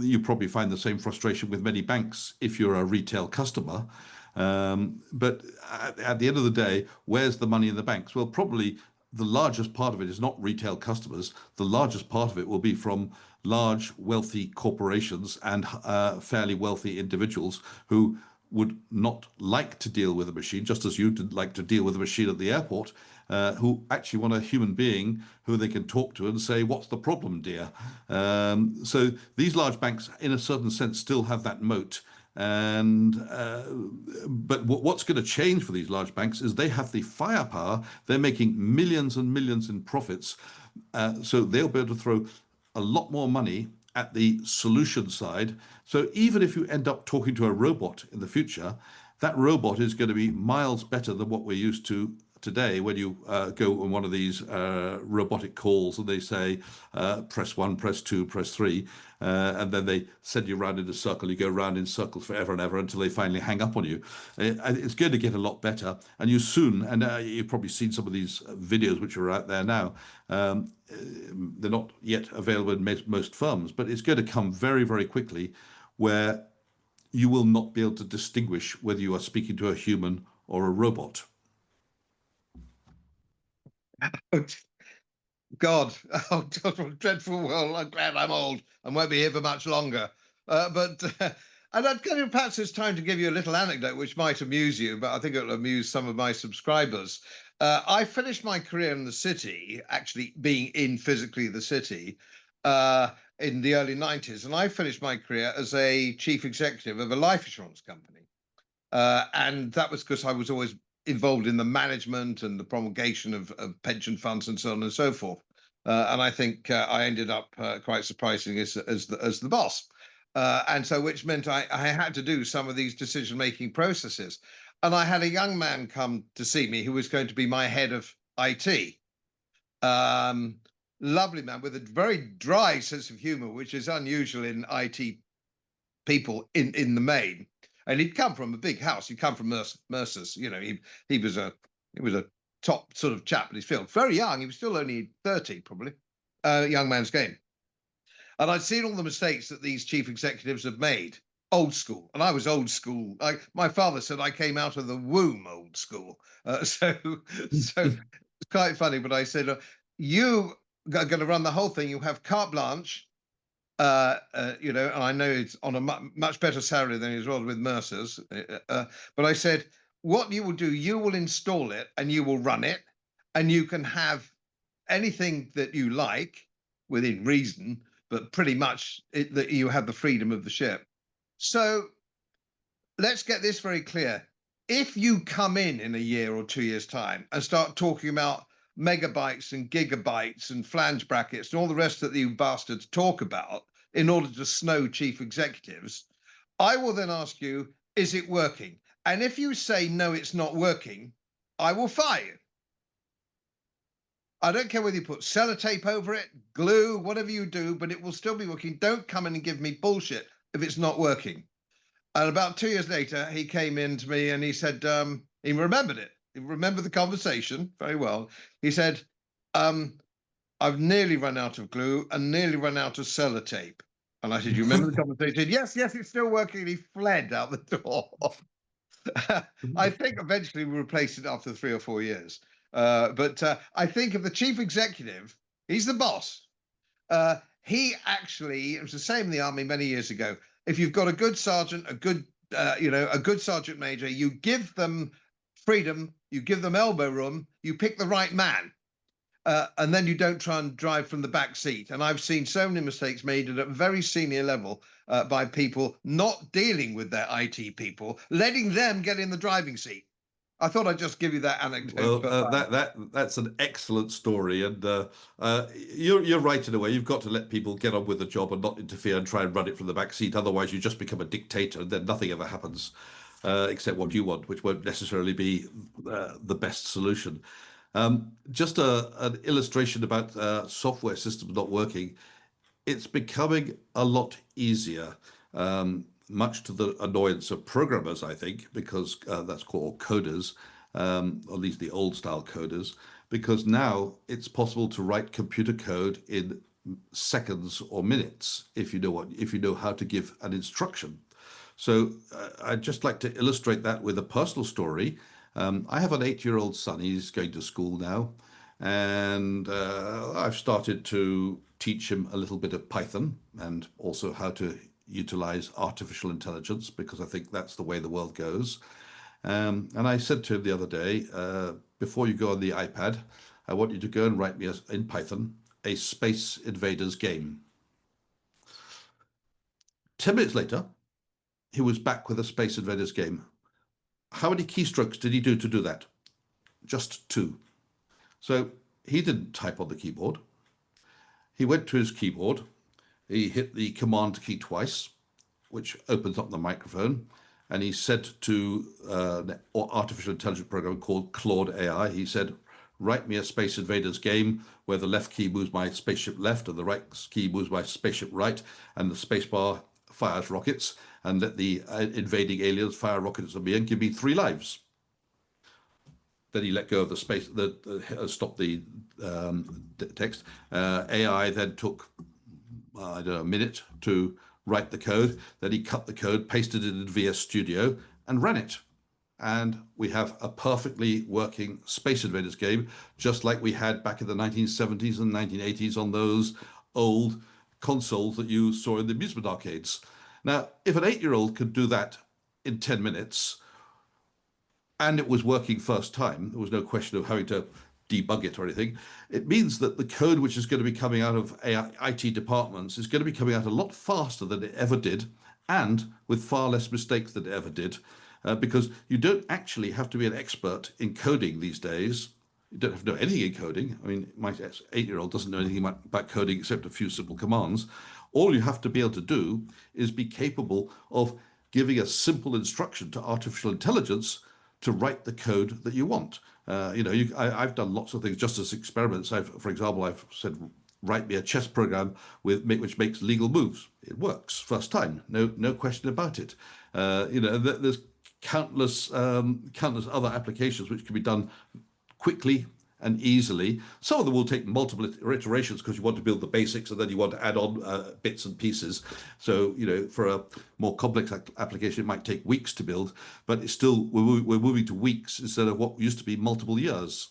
you probably find the same frustration with many banks if you're a retail customer. But at the end of the day, where's the money in the banks? Well, probably the largest part of it is not retail customers. The largest part of it will be from large, wealthy corporations and fairly wealthy individuals who would not like to deal with a machine, just as you didn't like to deal with a machine at the airport, who actually want a human being who they can talk to and say, what's the problem, dear? So these large banks, in a certain sense, still have that moat. But what's going to change for these large banks is they have the firepower. They're making millions and millions in profits, so they'll be able to throw a lot more money at the solution side. So even if you end up talking to a robot in the future, that robot is going to be miles better than what we're used to today when you go on one of these robotic calls and they say press 1, press 2, press 3, and then they send you around in a circle. You go around in circles forever and ever until they finally hang up on you. It's going to get a lot better, and you soon, and you've probably seen some of these videos which are out there now. They're not yet available in most firms, but it's going to come very, very quickly where you will not be able to distinguish whether you are speaking to a human or a robot. God, oh, what a dreadful world. I'm glad I'm old and won't be here for much longer. And I'd kind of, perhaps it's time to give you a little anecdote which might amuse you, but I think it'll amuse some of my subscribers. I finished my career in the city, actually being in physically the city, in the early 90s. And I finished my career as a chief executive of a life insurance company. And that was because I was always involved in the management and the promulgation of pension funds and so on and so forth. And I think I ended up quite surprisingly as the boss. And so, which meant I had to do some of these decision-making processes. And I had a young man come to see me who was going to be my head of IT. Lovely man with a very dry sense of humor, which is unusual in IT people in the main. And he'd come from a big house. He'd come from Mercer's. You know, he was a top sort of chap in his field. Very young. He was still only 30, probably. Young man's game. And I'd seen all the mistakes that these chief executives have made. Old school. And I was old school. My father said I came out of the womb old school. So it's quite funny. But I said, you are going to run the whole thing. You have carte blanche. You know, and I know it's on a much better salary than he was with Mercer's. But I said, what you will do, you will install it and you will run it, and you can have anything that you like within reason, but pretty much that you have the freedom of the ship. So let's get this very clear. If you come in a year or 2 years' time and start talking about megabytes and gigabytes and flange brackets and all the rest that you bastards talk about in order to snow chief executives, I will then ask you, is it working? And if you say, no, it's not working, I will fire you. I don't care whether you put sellotape over it, glue, whatever you do, but it will still be working. Don't come in and give me bullshit if it's not working. And about 2 years later, he came in to me and he said, he remembered it. He remembered the conversation very well. He said, I've nearly run out of glue and nearly run out of sellotape. And I said, you remember the conversation? He said, yes, yes, it's still working. And he fled out the door. I think eventually we replaced it after 3 or 4 years. But I think of the chief executive, he's the boss. He actually, it was the same in the army many years ago. If you've got a good sergeant, a good sergeant major, you give them freedom, you give them elbow room, you pick the right man. And then you don't try and drive from the back seat. And I've seen so many mistakes made at a very senior level by people not dealing with their IT people, letting them get in the driving seat. I thought I'd just give you that anecdote. Well, that's an excellent story, and you're right in a way. You've got to let people get on with the job and not interfere and try and run it from the back seat. Otherwise, you just become a dictator, and then nothing ever happens except what you want, which won't necessarily be the best solution. Just an illustration about software systems not working. It's becoming a lot easier, much to the annoyance of programmers, I think, because that's called coders, at least the old style coders, because now it's possible to write computer code in seconds or minutes if you know how to give an instruction. So I'd just like to illustrate that with a personal story. I have an 8-year-old son. He's going to school now, and I've started to teach him a little bit of Python and also how to utilize artificial intelligence, because I think that's the way the world goes. And I said to him the other day, before you go on the iPad, I want you to go and write me in Python a Space Invaders game. 10 minutes later, he was back with a Space Invaders game. How many keystrokes did he do to do that? Just 2. So he didn't type on the keyboard. He went to his keyboard. He hit the command key twice, which opens up the microphone. And he said to an artificial intelligence program called Claude AI, he said, write me a Space Invaders game where the left key moves my spaceship left and the right key moves my spaceship right, and the spacebar fires rockets, and let the invading aliens fire rockets at me and give me 3 lives. Then he let go of the space, stop the text. AI then took, I don't know, a minute to write the code. Then he cut the code, pasted it in VS Studio, and ran it. And we have a perfectly working Space Invaders game, just like we had back in the 1970s and 1980s on those old consoles that you saw in the amusement arcades. Now, if an 8-year-old could do that in 10 minutes, and it was working first time, there was no question of having to debug it or anything, it means that the code which is going to be coming out of IT departments is going to be coming out a lot faster than it ever did, and with far less mistakes than it ever did, because you don't actually have to be an expert in coding these days. You don't have to know anything in coding. I mean, my 8-year-old doesn't know anything about coding except a few simple commands. All you have to be able to do is be capable of giving a simple instruction to artificial intelligence to write the code that you want. I've done lots of things just as experiments. For example, I've said, write me a chess program which makes legal moves. It works first time, no question about it. There's countless other applications which can be done quickly and easily. Some of them will take multiple iterations because you want to build the basics and then you want to add on bits and pieces. So, for a more complex application, it might take weeks to build, but it's still, we're moving to weeks instead of what used to be multiple years,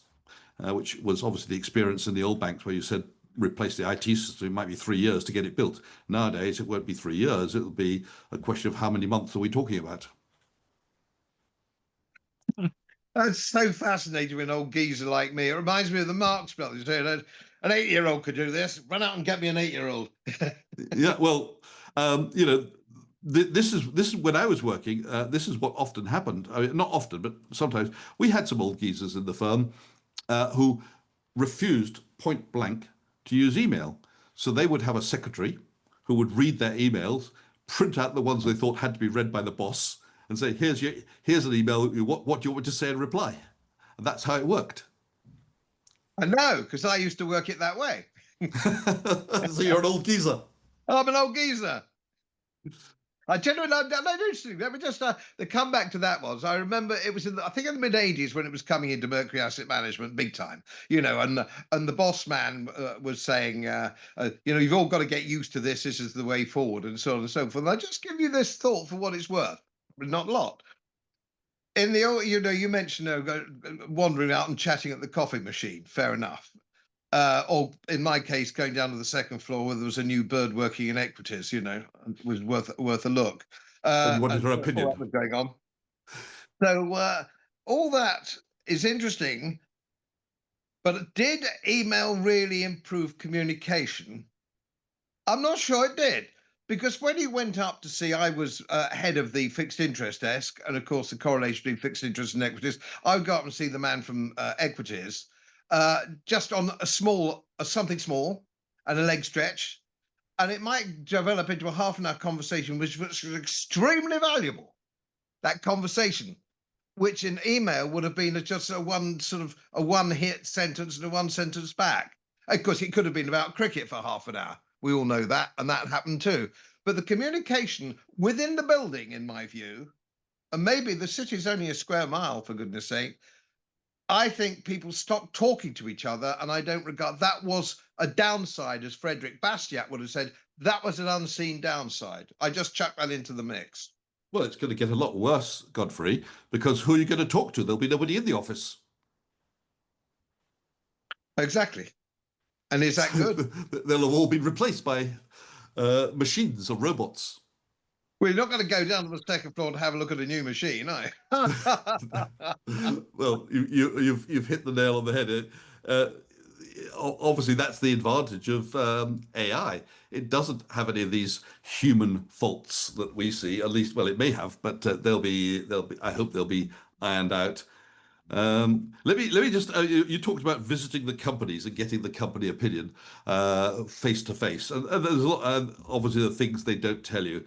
which was obviously the experience in the old banks where you said, replace the IT system, it might be 3 years to get it built. Nowadays, it won't be 3 years. It'll be a question of how many months are we talking about. That's so fascinating with an old geezer like me. It reminds me of the Marx Brothers. An 8-year-old could do this. Run out and get me an 8-year-old. Yeah, well, this is when I was working. This is what often happened. I mean, not often, but sometimes we had some old geezers in the firm who refused point blank to use email. So they would have a secretary who would read their emails, print out the ones they thought had to be read by the boss, and say, here's an email. What do you want me to say in reply? And that's how it worked. I know, because I used to work it that way. So you're an old geezer. I'm an old geezer. I generally, no, interesting. Let me just the comeback to that was, I remember it was I think in the mid '80s when it was coming into Mercury Asset Management big time, and the boss man was saying, you've all got to get used to this. This is the way forward, and so on and so forth. And I just give you this thought for what it's worth, but not a lot. In the old, you mentioned wandering out and chatting at the coffee machine. Fair enough. Or in my case, going down to the second floor where there was a new bird working in equities, was worth a look. And you wanted her All opinion. that was going on. So all that is interesting, but did email really improve communication? I'm not sure it did. Because when he went up to see, I was head of the fixed interest desk, and of course the correlation between fixed interest and equities. I would go up and see the man from equities, just on something small and a leg stretch, and it might develop into a half an hour conversation, which was extremely valuable. That conversation, which in email would have been just a one hit sentence and a one sentence back. Of course, it could have been about cricket for half an hour. We all know that, and that happened too. But the communication within the building, in my view, and maybe the city's only a square mile, for goodness sake, I think people stopped talking to each other, and I don't regard that was a downside, as Frederick Bastiat would have said. That was an unseen downside. I just chucked that into the mix. Well, it's going to get a lot worse, Godfrey, because who are you going to talk to? There'll be nobody in the office. Exactly. And is that good? They'll have all been replaced by machines or robots. Well, you're not going to go down to the second floor to have a look at a new machine, are you? Well, you've hit the nail on the head. Obviously, that's the advantage of AI. It doesn't have any of these human faults that we see. At least, well, it may have, but they'll be. I hope they'll be ironed out. Let me just. You talked about visiting the companies and getting the company opinion face to face, and there's a lot. Obviously, the things they don't tell you.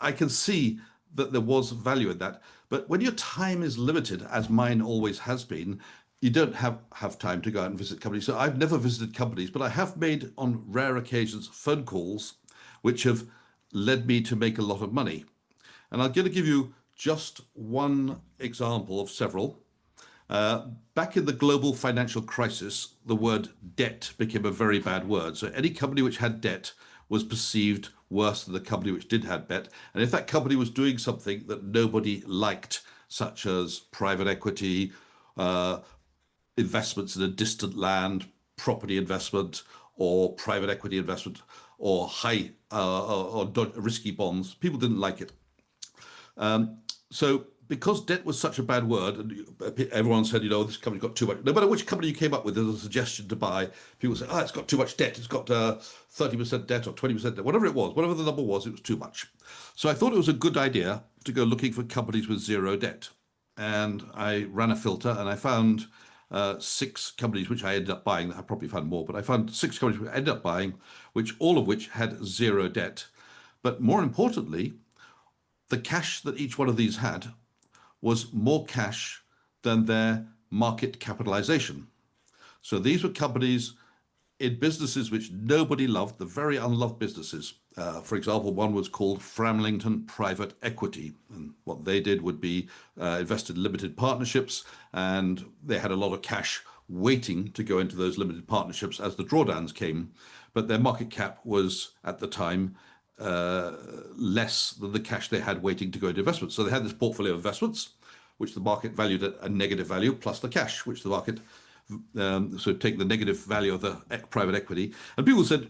I can see that there was value in that, but when your time is limited, as mine always has been, you don't have time to go out and visit companies. So I've never visited companies, but I have made on rare occasions phone calls, which have led me to make a lot of money. And I'm going to give you just one example of several. Back in the global financial crisis, the word debt became a very bad word. So any company which had debt was perceived worse than the company which did have debt. And if that company was doing something that nobody liked, such as private equity, investments in a distant land, property investment, or private equity investment, or risky bonds, people didn't like it. So because debt was such a bad word, and everyone said, this company's got too much. No matter which company you came up with as a suggestion to buy, people say, it's got too much debt. It's got 30% debt or 20% debt, whatever it was, whatever the number was, it was too much. So I thought it was a good idea to go looking for companies with zero debt. And I ran a filter and I found 6 companies which I ended up buying. I probably found more, but I found 6 companies which I ended up buying, all of which had zero debt. But more importantly, the cash that each one of these had was more cash than their market capitalization. So these were companies in businesses which nobody loved, the very unloved businesses. For example, one was called Framlington Private Equity. And what they did would be invested in limited partnerships, and they had a lot of cash waiting to go into those limited partnerships as the drawdowns came. But their market cap was, at the time, less than the cash they had waiting to go into investments. So they had this portfolio of investments, which the market valued at a negative value, plus the cash, which the market, so take the negative value of the private equity. And people said,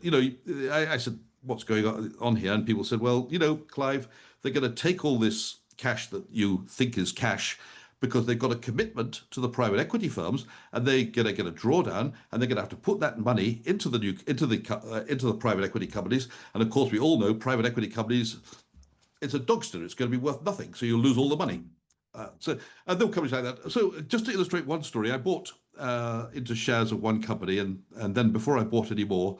I said, what's going on here? And people said, well, Clive, they're going to take all this cash that you think is cash because they've got a commitment to the private equity firms, and they're going to get a drawdown, and they're going to have to put that money into the private equity companies. And of course, we all know private equity companies, it's a dogster. It's going to be worth nothing, so you'll lose all the money. And they'll companies like that. So just to illustrate one story, I bought into shares of one company, and then before I bought any more,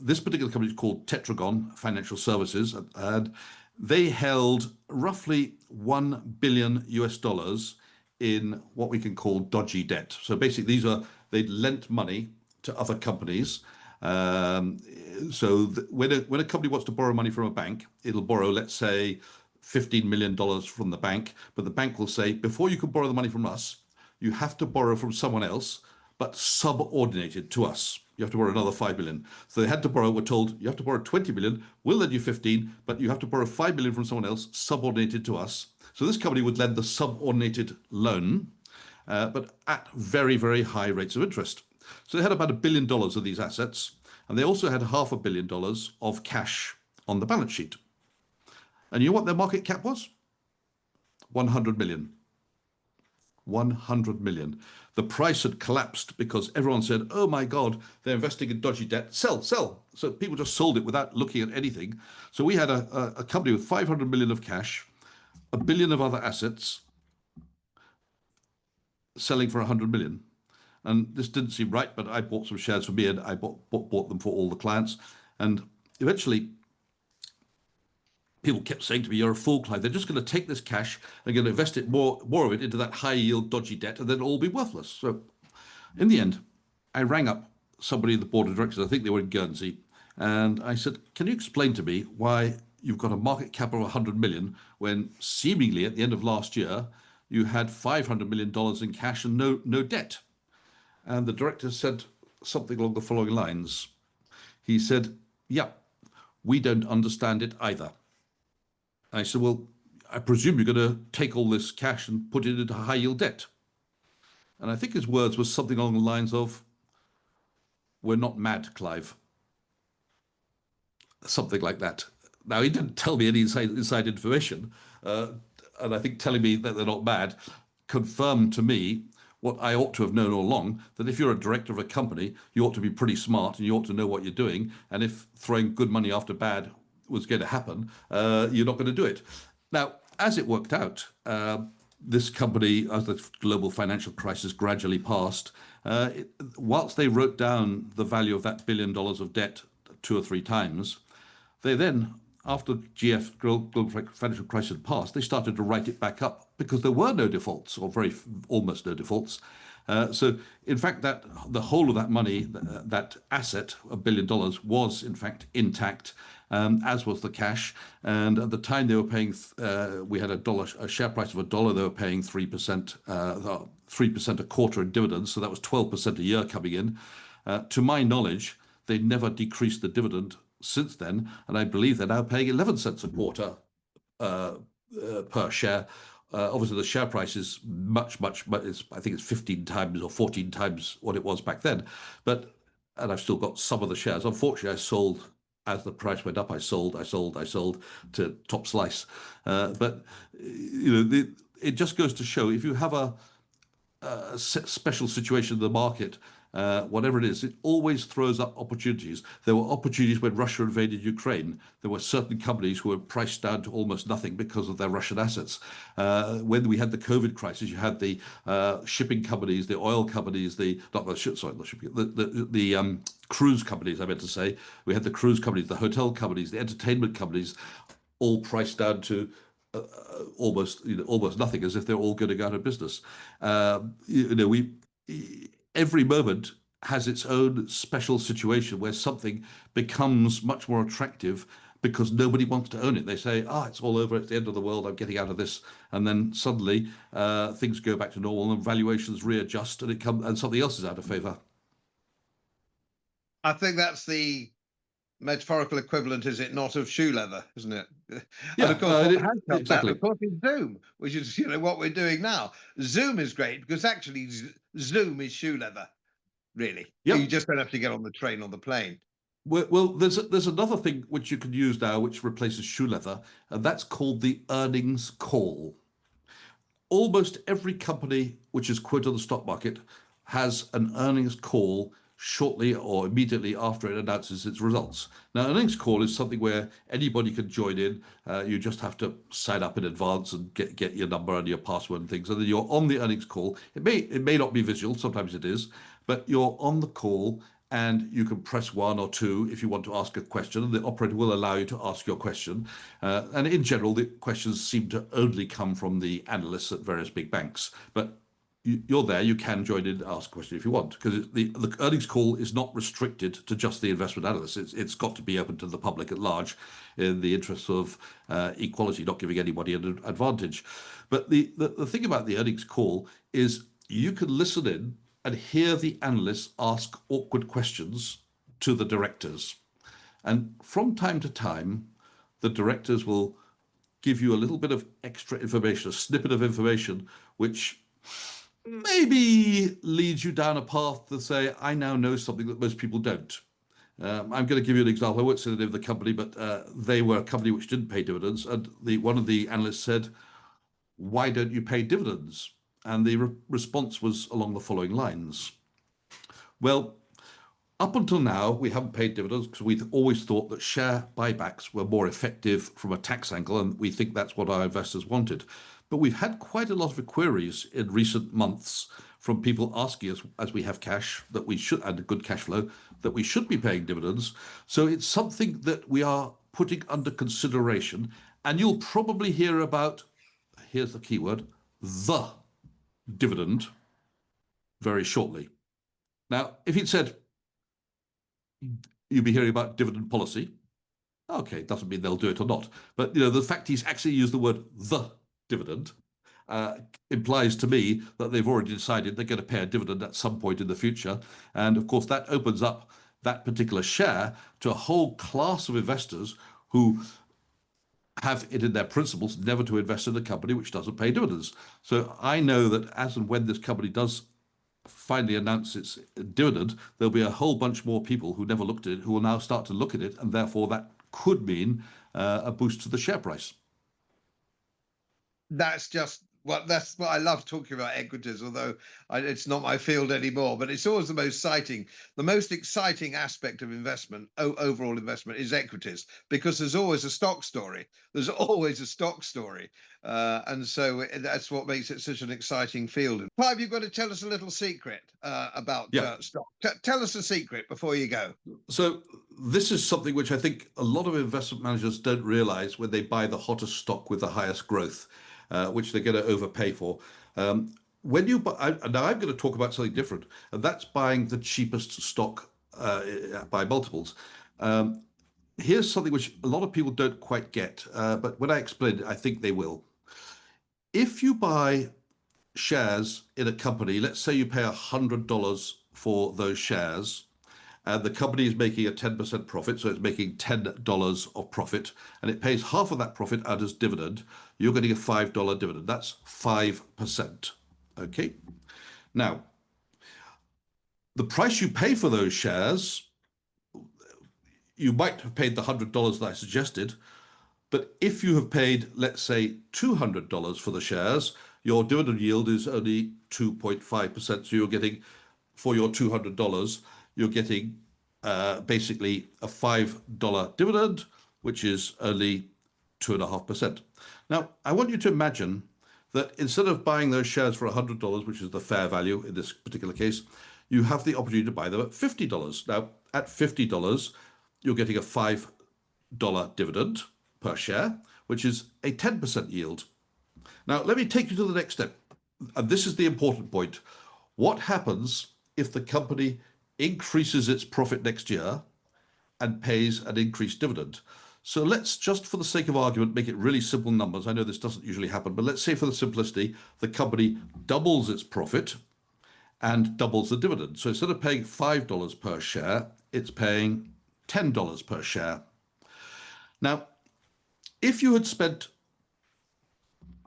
this particular company is called Tetragon Financial Services, and They held roughly 1 billion US dollars in what we can call dodgy debt. So basically, they lent money to other companies. Um, when a company wants to borrow money from a bank, it'll borrow, let's say, $15 million from the bank, but the bank will say, before you can borrow the money from us, you have to borrow from someone else, but subordinated to us. You have to borrow another 5 million. So they had to borrow, we're told, you have to borrow 20 million, we'll lend you 15, but you have to borrow 5 million from someone else, subordinated to us. So this company would lend the subordinated loan, but at very, very high rates of interest. So they had about $1 billion of these assets, and they also had $500 million of cash on the balance sheet. And you know what their market cap was? 100 million. 100 million. The price had collapsed because everyone said, oh my God, they're investing in dodgy debt. Sell, sell. So people just sold it without looking at anything. So we had a company with 500 million of cash, $1 billion of other assets, selling for 100 million. And this didn't seem right, but I bought some shares for me and I bought them for all the clients. And eventually, people kept saying to me, you're a fool, Clive. They're just going to take this cash and going to invest it more of it into that high yield, dodgy debt, and then it'll all be worthless. So in the end, I rang up somebody in the board of directors, I think they were in Guernsey, and I said, can you explain to me why you've got a market cap of 100 million when seemingly at the end of last year, you had $500 million in cash and no debt? And the director said something along the following lines. He said, yeah, we don't understand it either. I said, well, I presume you're going to take all this cash and put it into high yield debt. And I think his words was something along the lines of, we're not mad, Clive. Something like that. Now, he didn't tell me any inside information. And I think telling me that they're not mad confirmed to me what I ought to have known all along, that if you're a director of a company, you ought to be pretty smart and you ought to know what you're doing. And if throwing good money after bad was going to happen, you're not going to do it. Now, as it worked out, this company, as the global financial crisis gradually passed, whilst they wrote down the value of that $1 billion of debt 2 or 3 times, they then, after global financial crisis had passed, they started to write it back up because there were no defaults, or almost no defaults. So, in fact, that the whole of that money, that asset, $1 billion, was in fact intact, as was the cash. And at the time they were paying, we had a share price of $1. They were paying 3%, 3% a quarter in dividends. So that was 12% a year coming in. To my knowledge, they never decreased the dividend since then, and I believe they're now paying 11 cents a quarter per share. Obviously, the share price is much, I think it's 15 times or 14 times what it was back then. And I've still got some of the shares. Unfortunately, I sold as the price went up. I sold to top slice. But it just goes to show, if you have a special situation in the market, whatever it is, it always throws up opportunities. There were opportunities when Russia invaded Ukraine. There were certain companies who were priced down to almost nothing because of their Russian assets. When we had the COVID crisis, you had the shipping companies, the oil companies, the cruise companies, I meant to say. We had the cruise companies, the hotel companies, the entertainment companies, all priced down to almost nothing, as if they're all going to go out of business. Every moment has its own special situation where something becomes much more attractive because nobody wants to own it. They say, it's all over, it's the end of the world, I'm getting out of this. And then suddenly things go back to normal and valuations readjust and something else is out of favor. I think that's the metaphorical equivalent, is it not, of shoe leather, isn't it? Yeah, and of course, what has come exactly. back, of course, is Zoom, which is what we're doing now. Zoom is great because actually Zoom is shoe leather, really. Yep. You just don't have to get on the train or the plane. Well, there's another thing which you can use now, which replaces shoe leather, and that's called the earnings call. Almost every company which is quoted on the stock market has an earnings call shortly or immediately after it announces its results. Now, earnings call is something where anybody can join in. You just have to sign up in advance and get your number and your password and things, and then you're on the earnings call. It may not be visual, sometimes it is, but you're on the call and you can press 1 or 2 if you want to ask a question, and the operator will allow you to ask your question. And in general, the questions seem to only come from the analysts at various big banks. But you're there, you can join in and ask a question if you want, because the earnings call is not restricted to just the investment analysts. It's got to be open to the public at large in the interest of equality, not giving anybody an advantage. But the thing about the earnings call is you can listen in and hear the analysts ask awkward questions to the directors. And from time to time, the directors will give you a little bit of extra information, a snippet of information, which maybe leads you down a path to say, I now know something that most people don't. I'm going to give you an example. I won't say the name of the company, but they were a company which didn't pay dividends. And one of the analysts said, why don't you pay dividends? And the response was along the following lines. Well, up until now, we haven't paid dividends because we've always thought that share buybacks were more effective from a tax angle, and we think that's what our investors wanted. But we've had quite a lot of queries in recent months from people asking us, as we have cash, that we should, and a good cash flow, that we should be paying dividends. So it's something that we are putting under consideration, and you'll probably hear about, here's the keyword, the dividend very shortly. Now, if he'd said, you'll be hearing about dividend policy, okay, doesn't mean they'll do it or not. But the fact he's actually used the word the dividend implies to me that they've already decided they're going to pay a dividend at some point in the future. And of course, that opens up that particular share to a whole class of investors who have it in their principles never to invest in a company which doesn't pay dividends. So I know that as and when this company does finally announce its dividend, there'll be a whole bunch more people who never looked at it who will now start to look at it, and therefore that could mean a boost to the share price. That's what I love talking about equities, although it's not my field anymore. But it's always the most exciting aspect of investment, overall investment, is equities, because there's always a stock story. There's always a stock story, and so that's what makes it such an exciting field. Clive, you've got to tell us a little secret about stock. Tell us a secret before you go. So this is something which I think a lot of investment managers don't realize when they buy the hottest stock with the highest growth. Which they're going to overpay for. When you buy, now I'm going to talk about something different, and that's buying the cheapest stock by multiples. Here's something which a lot of people don't quite get, but when I explain it, I think they will. If you buy shares in a company, let's say you pay $100 for those shares, and the company is making a 10% profit, so it's making $10 of profit, and it pays half of that profit out as dividend, you're getting a $5 dividend. That's 5%. Okay? Now, the price you pay for those shares, you might have paid the $100 that I suggested, but if you have paid, let's say, $200 for the shares, your dividend yield is only 2.5%. So you're getting, for your $200, you're getting basically a $5 dividend, which is only 2.5%. Now, I want you to imagine that instead of buying those shares for $100, which is the fair value in this particular case, you have the opportunity to buy them at $50. Now, at $50, you're getting a $5 dividend per share, which is a 10% yield. Now, let me take you to the next step. And this is the important point. What happens if the company increases its profit next year and pays an increased dividend? So let's just, for the sake of argument, make it really simple numbers. I know this doesn't usually happen, but let's say for the simplicity, the company doubles its profit and doubles the dividend. So instead of paying $5 per share, it's paying $10 per share. Now, if you had spent,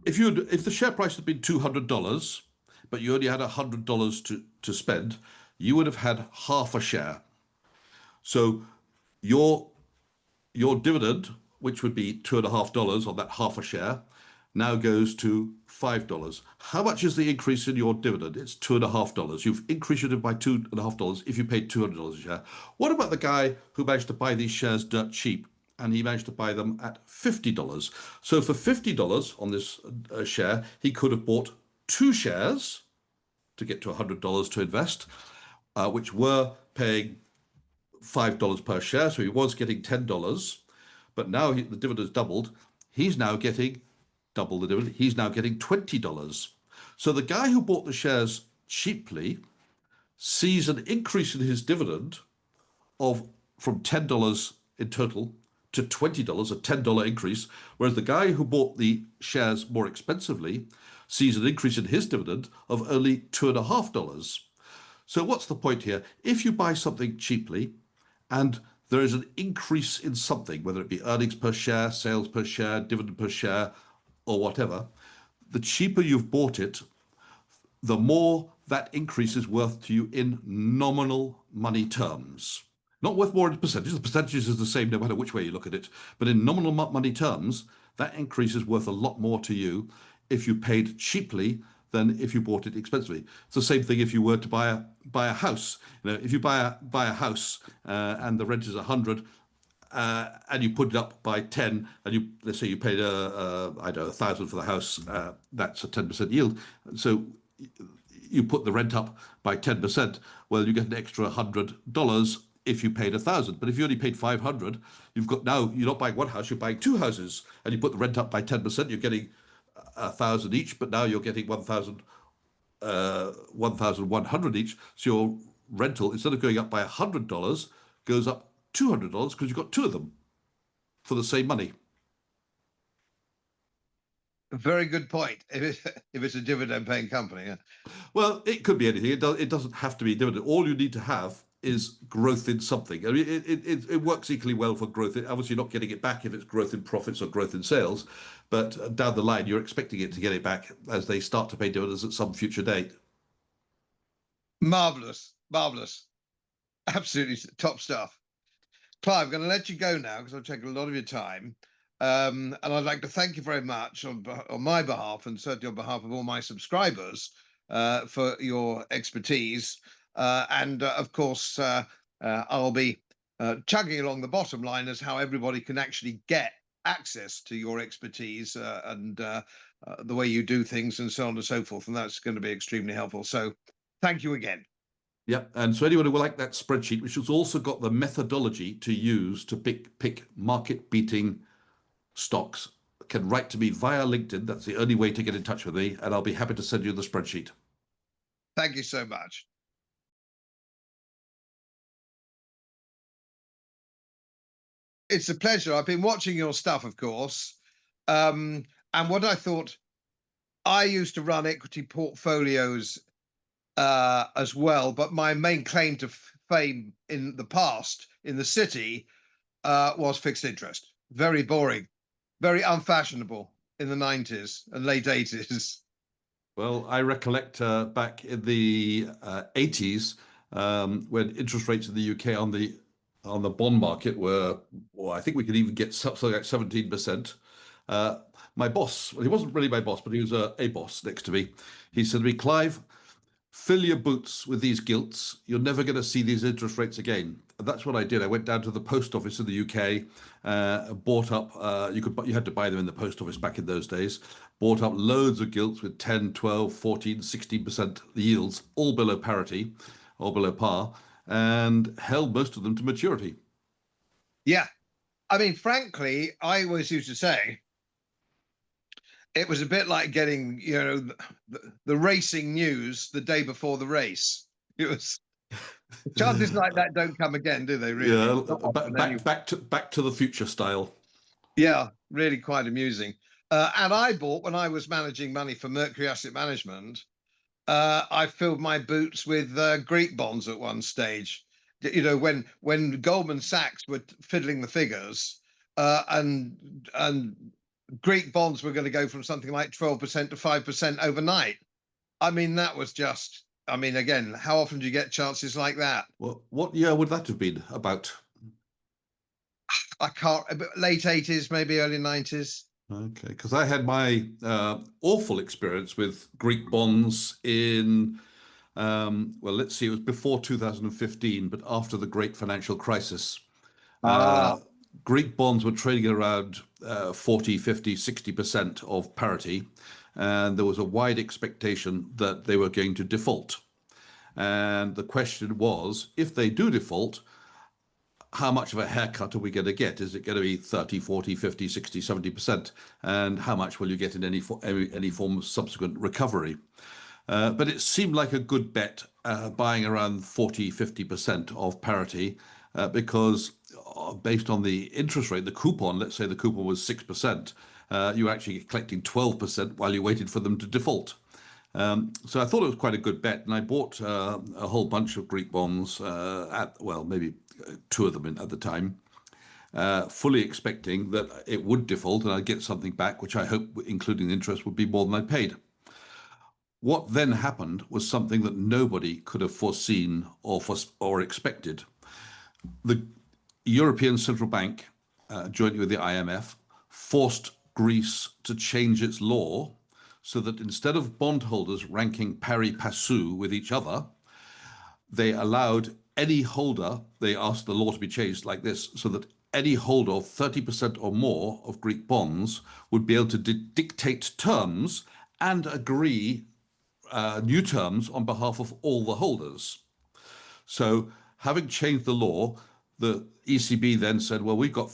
if the share price had been $200, but you only had $100 to spend, you would have had half a share. So your dividend, which would be $2.50 on that half a share, now goes to $5. How much is the increase in your dividend? It's $2.50. You've increased it by $2.50 if you paid $200 a share. What about the guy who managed to buy these shares dirt cheap, and he managed to buy them at $50? So for $50 on this share, he could have bought 2 shares to get to $100 to invest, which were paying $5 per share, so he was getting $10, but now the dividend's doubled. He's now getting double the dividend. He's now getting $20. So the guy who bought the shares cheaply sees an increase in his dividend of from $10 in total to $20, a $10 increase, whereas the guy who bought the shares more expensively sees an increase in his dividend of only $2.50. So what's the point here? If you buy something cheaply and there is an increase in something, whether it be earnings per share, sales per share, dividend per share, or whatever, the cheaper you've bought it, the more that increase is worth to you in nominal money terms. Not worth more in percentages. The percentages is the same no matter which way you look at it. But in nominal money terms, that increase is worth a lot more to you if you paid cheaply than if you bought it expensively. It's the same thing if you were to buy a house. If you buy a house and the rent is 100, and you put it up by 10, and let's say you paid I don't know, 1,000 for the house, that's a 10% yield. So you put the rent up by 10%. Well, you get an extra $100 if you paid 1,000. But if you only paid 500, you're not buying one house, you're buying two houses, and you put the rent up by 10%. You're getting 1,000 each, but now you're getting 1,100 each. So your rental, instead of going up by $100, goes up $200 because you've got two of them for the same money. A very good point. If it's a dividend-paying company, yeah. Well, it could be anything. It doesn't have to be dividend. All you need to have is growth in something. I mean, it works equally well for growth. Obviously, you're not getting it back if it's growth in profits or growth in sales, but down the line, you're expecting it to get it back as they start to pay dividends at some future date. Marvelous, marvelous, absolutely top stuff. Clive, I'm going to let you go now because I've taken a lot of your time. And I'd like to thank you very much on my behalf, and certainly on behalf of all my subscribers, for your expertise. Of course, I'll be chugging along the bottom line as how everybody can actually get access to your expertise and the way you do things and so on and so forth. And that's going to be extremely helpful. So thank you again. Yeah, and so anyone who would like that spreadsheet, which has also got the methodology to use to pick market-beating stocks, can write to me via LinkedIn. That's the only way to get in touch with me, and I'll be happy to send you the spreadsheet. Thank you so much. It's a pleasure. I've been watching your stuff, of course. And what I thought, I used to run equity portfolios as well, but my main claim to fame in the past in the city was fixed interest. Very boring, very unfashionable in the 90s and late 80s. Well, I recollect back in the 80s when interest rates in the UK on the bond market were, well, I think we could even get something like 17%. My boss, well, he wasn't really my boss, but he was a boss next to me. He said to me, Clive, fill your boots with these gilts. You're never going to see these interest rates again. And that's what I did. I went down to the post office in the UK, bought up, you had to buy them in the post office back in those days, bought up loads of gilts with 10, 12, 14, 16% yields, all below parity, all below par, and held most of them to maturity. Yeah. I mean, frankly, I always used to say, it was a bit like getting, the racing news the day before the race. It was chances like that don't come again, do they? Really? Yeah, back to the future style. Yeah, really quite amusing. And I bought, when I was managing money for Mercury Asset Management, I filled my boots with Greek bonds at one stage. When Goldman Sachs were fiddling the figures, and Greek bonds were going to go from something like 12% to 5% overnight. I mean, that was just, again, how often do you get chances like that? Well, what year would that have been about? I can't, late 80s, maybe early 90s. Okay, because I had my awful experience with Greek bonds in, well, let's see, it was before 2015, but after the great financial crisis. Greek bonds were trading around 40, 50, 60% of parity, and there was a wide expectation that they were going to default. And the question was, if they do default, how much of a haircut are we going to get? Is it going to be 30, 40, 50, 60, 70%? And how much will you get in any form of subsequent recovery? But it seemed like a good bet buying around 40, 50% of parity because based on the interest rate, the coupon, let's say the coupon was 6%, you were actually collecting 12% while you waited for them to default. So I thought it was quite a good bet, and I bought a whole bunch of Greek bonds maybe two of them at the time, fully expecting that it would default and I'd get something back, which I hope, including the interest, would be more than I paid. What then happened was something that nobody could have foreseen or expected. The European Central Bank, jointly with the IMF, forced Greece to change its law so that instead of bondholders ranking pari passu with each other, they allowed any holder, they asked the law to be changed like this, so that any holder of 30% or more of Greek bonds would be able to dictate terms and agree new terms on behalf of all the holders. So having changed the law, the ECB then said, well, we've got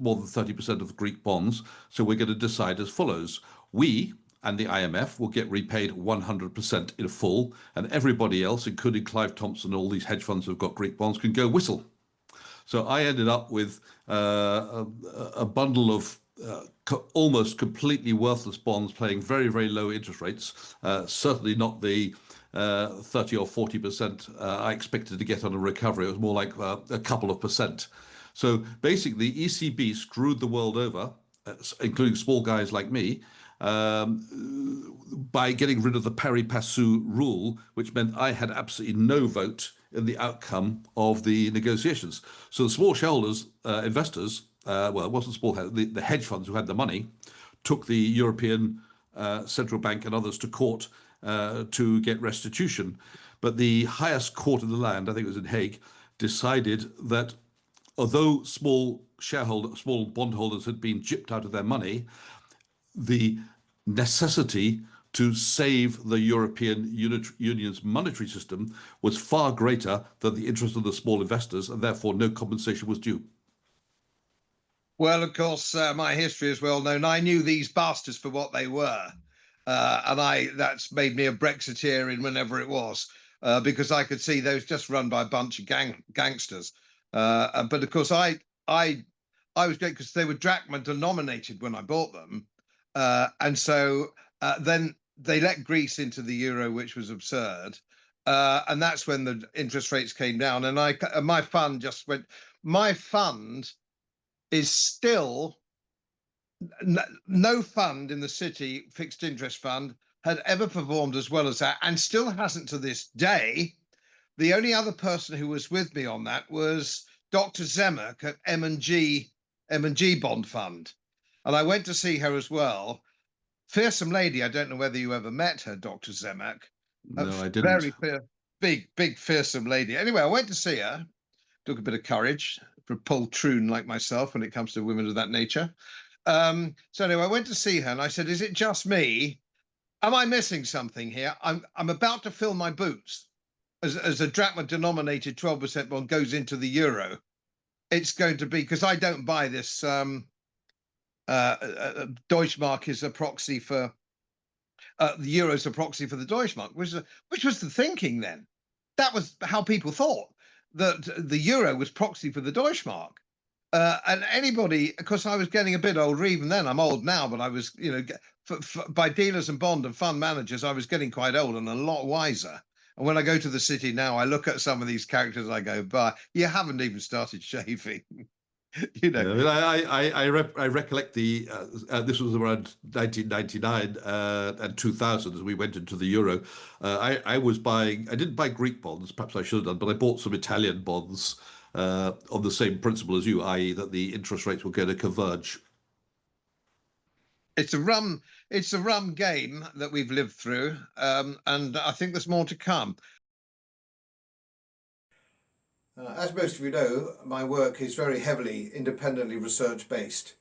more than 30% of Greek bonds, so we're going to decide as follows. We and the IMF will get repaid 100% in full, and everybody else, including Clive Thompson and all these hedge funds who've got Greek bonds, can go whistle. So I ended up with a bundle of almost completely worthless bonds paying very, very low interest rates, certainly not the 30 or 40% I expected to get on a recovery. It was more like a couple of percent. So basically, ECB screwed the world over, including small guys like me, by getting rid of the pari passu rule, which meant I had absolutely no vote in the outcome of the negotiations. So the small shareholders, investors, it wasn't small, the hedge funds who had the money, took the European Central Bank and others to court to get restitution. But the highest court in the land, I think it was in Hague, decided that although small bondholders had been gypped out of their money, the necessity to save the European Union's monetary system was far greater than the interest of the small investors, and therefore no compensation was due. Well, of course, my history is well known. I knew these bastards for what they were, and that's made me a Brexiteerian whenever it was, because I could see those just run by a bunch of gangsters. But of course, I was great because they were drachma denominated when I bought them. And so then they let Greece into the euro, which was absurd. And that's when the interest rates came down. And my fund just went, my fund is still, no fund in the city, fixed interest fund, had ever performed as well as that, and still hasn't to this day. The only other person who was with me on that was Dr. Zemek at M&G Bond Fund. And I went to see her as well. Fearsome lady. I don't know whether you ever met her, Dr. Zemek. No, I didn't. Very big, fearsome lady. Anyway, I went to see her. Took a bit of courage for a poltroon like myself when it comes to women of that nature. So anyway, I went to see her and I said, is it just me? Am I missing something here? I'm about to fill my boots as a drachma denominated 12% bond goes into the euro. It's going to be, because I don't buy this Deutschmark is a proxy for the euro is a proxy for the Deutschmark, which was the thinking then. That was how people thought, that the euro was proxy for the Deutschmark. And anybody, of course, I was getting a bit older even then. I'm old now, but I was, by dealers and bond and fund managers, I was getting quite old and a lot wiser. And when I go to the city now, I look at some of these characters, I go, "Bah, you haven't even started shaving." I recollect this was around 1999 and 2000 as we went into the euro. I didn't buy Greek bonds, perhaps I should have done, but I bought some Italian bonds on the same principle as you, i.e. that the interest rates were going to converge. It's a rum game that we've lived through, and I think there's more to come. As most of you know, my work is very heavily independently research based,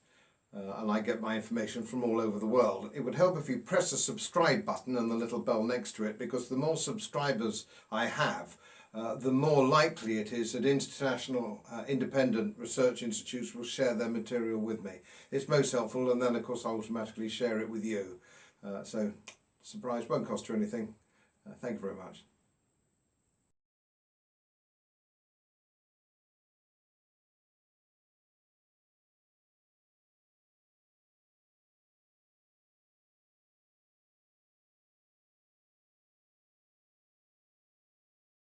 and I get my information from all over the world. It would help if you press the subscribe button and the little bell next to it, because the more subscribers I have, the more likely it is that international independent research institutes will share their material with me. It's most helpful, and then of course I automatically share it with you. So surprise, won't cost you anything. Thank you very much.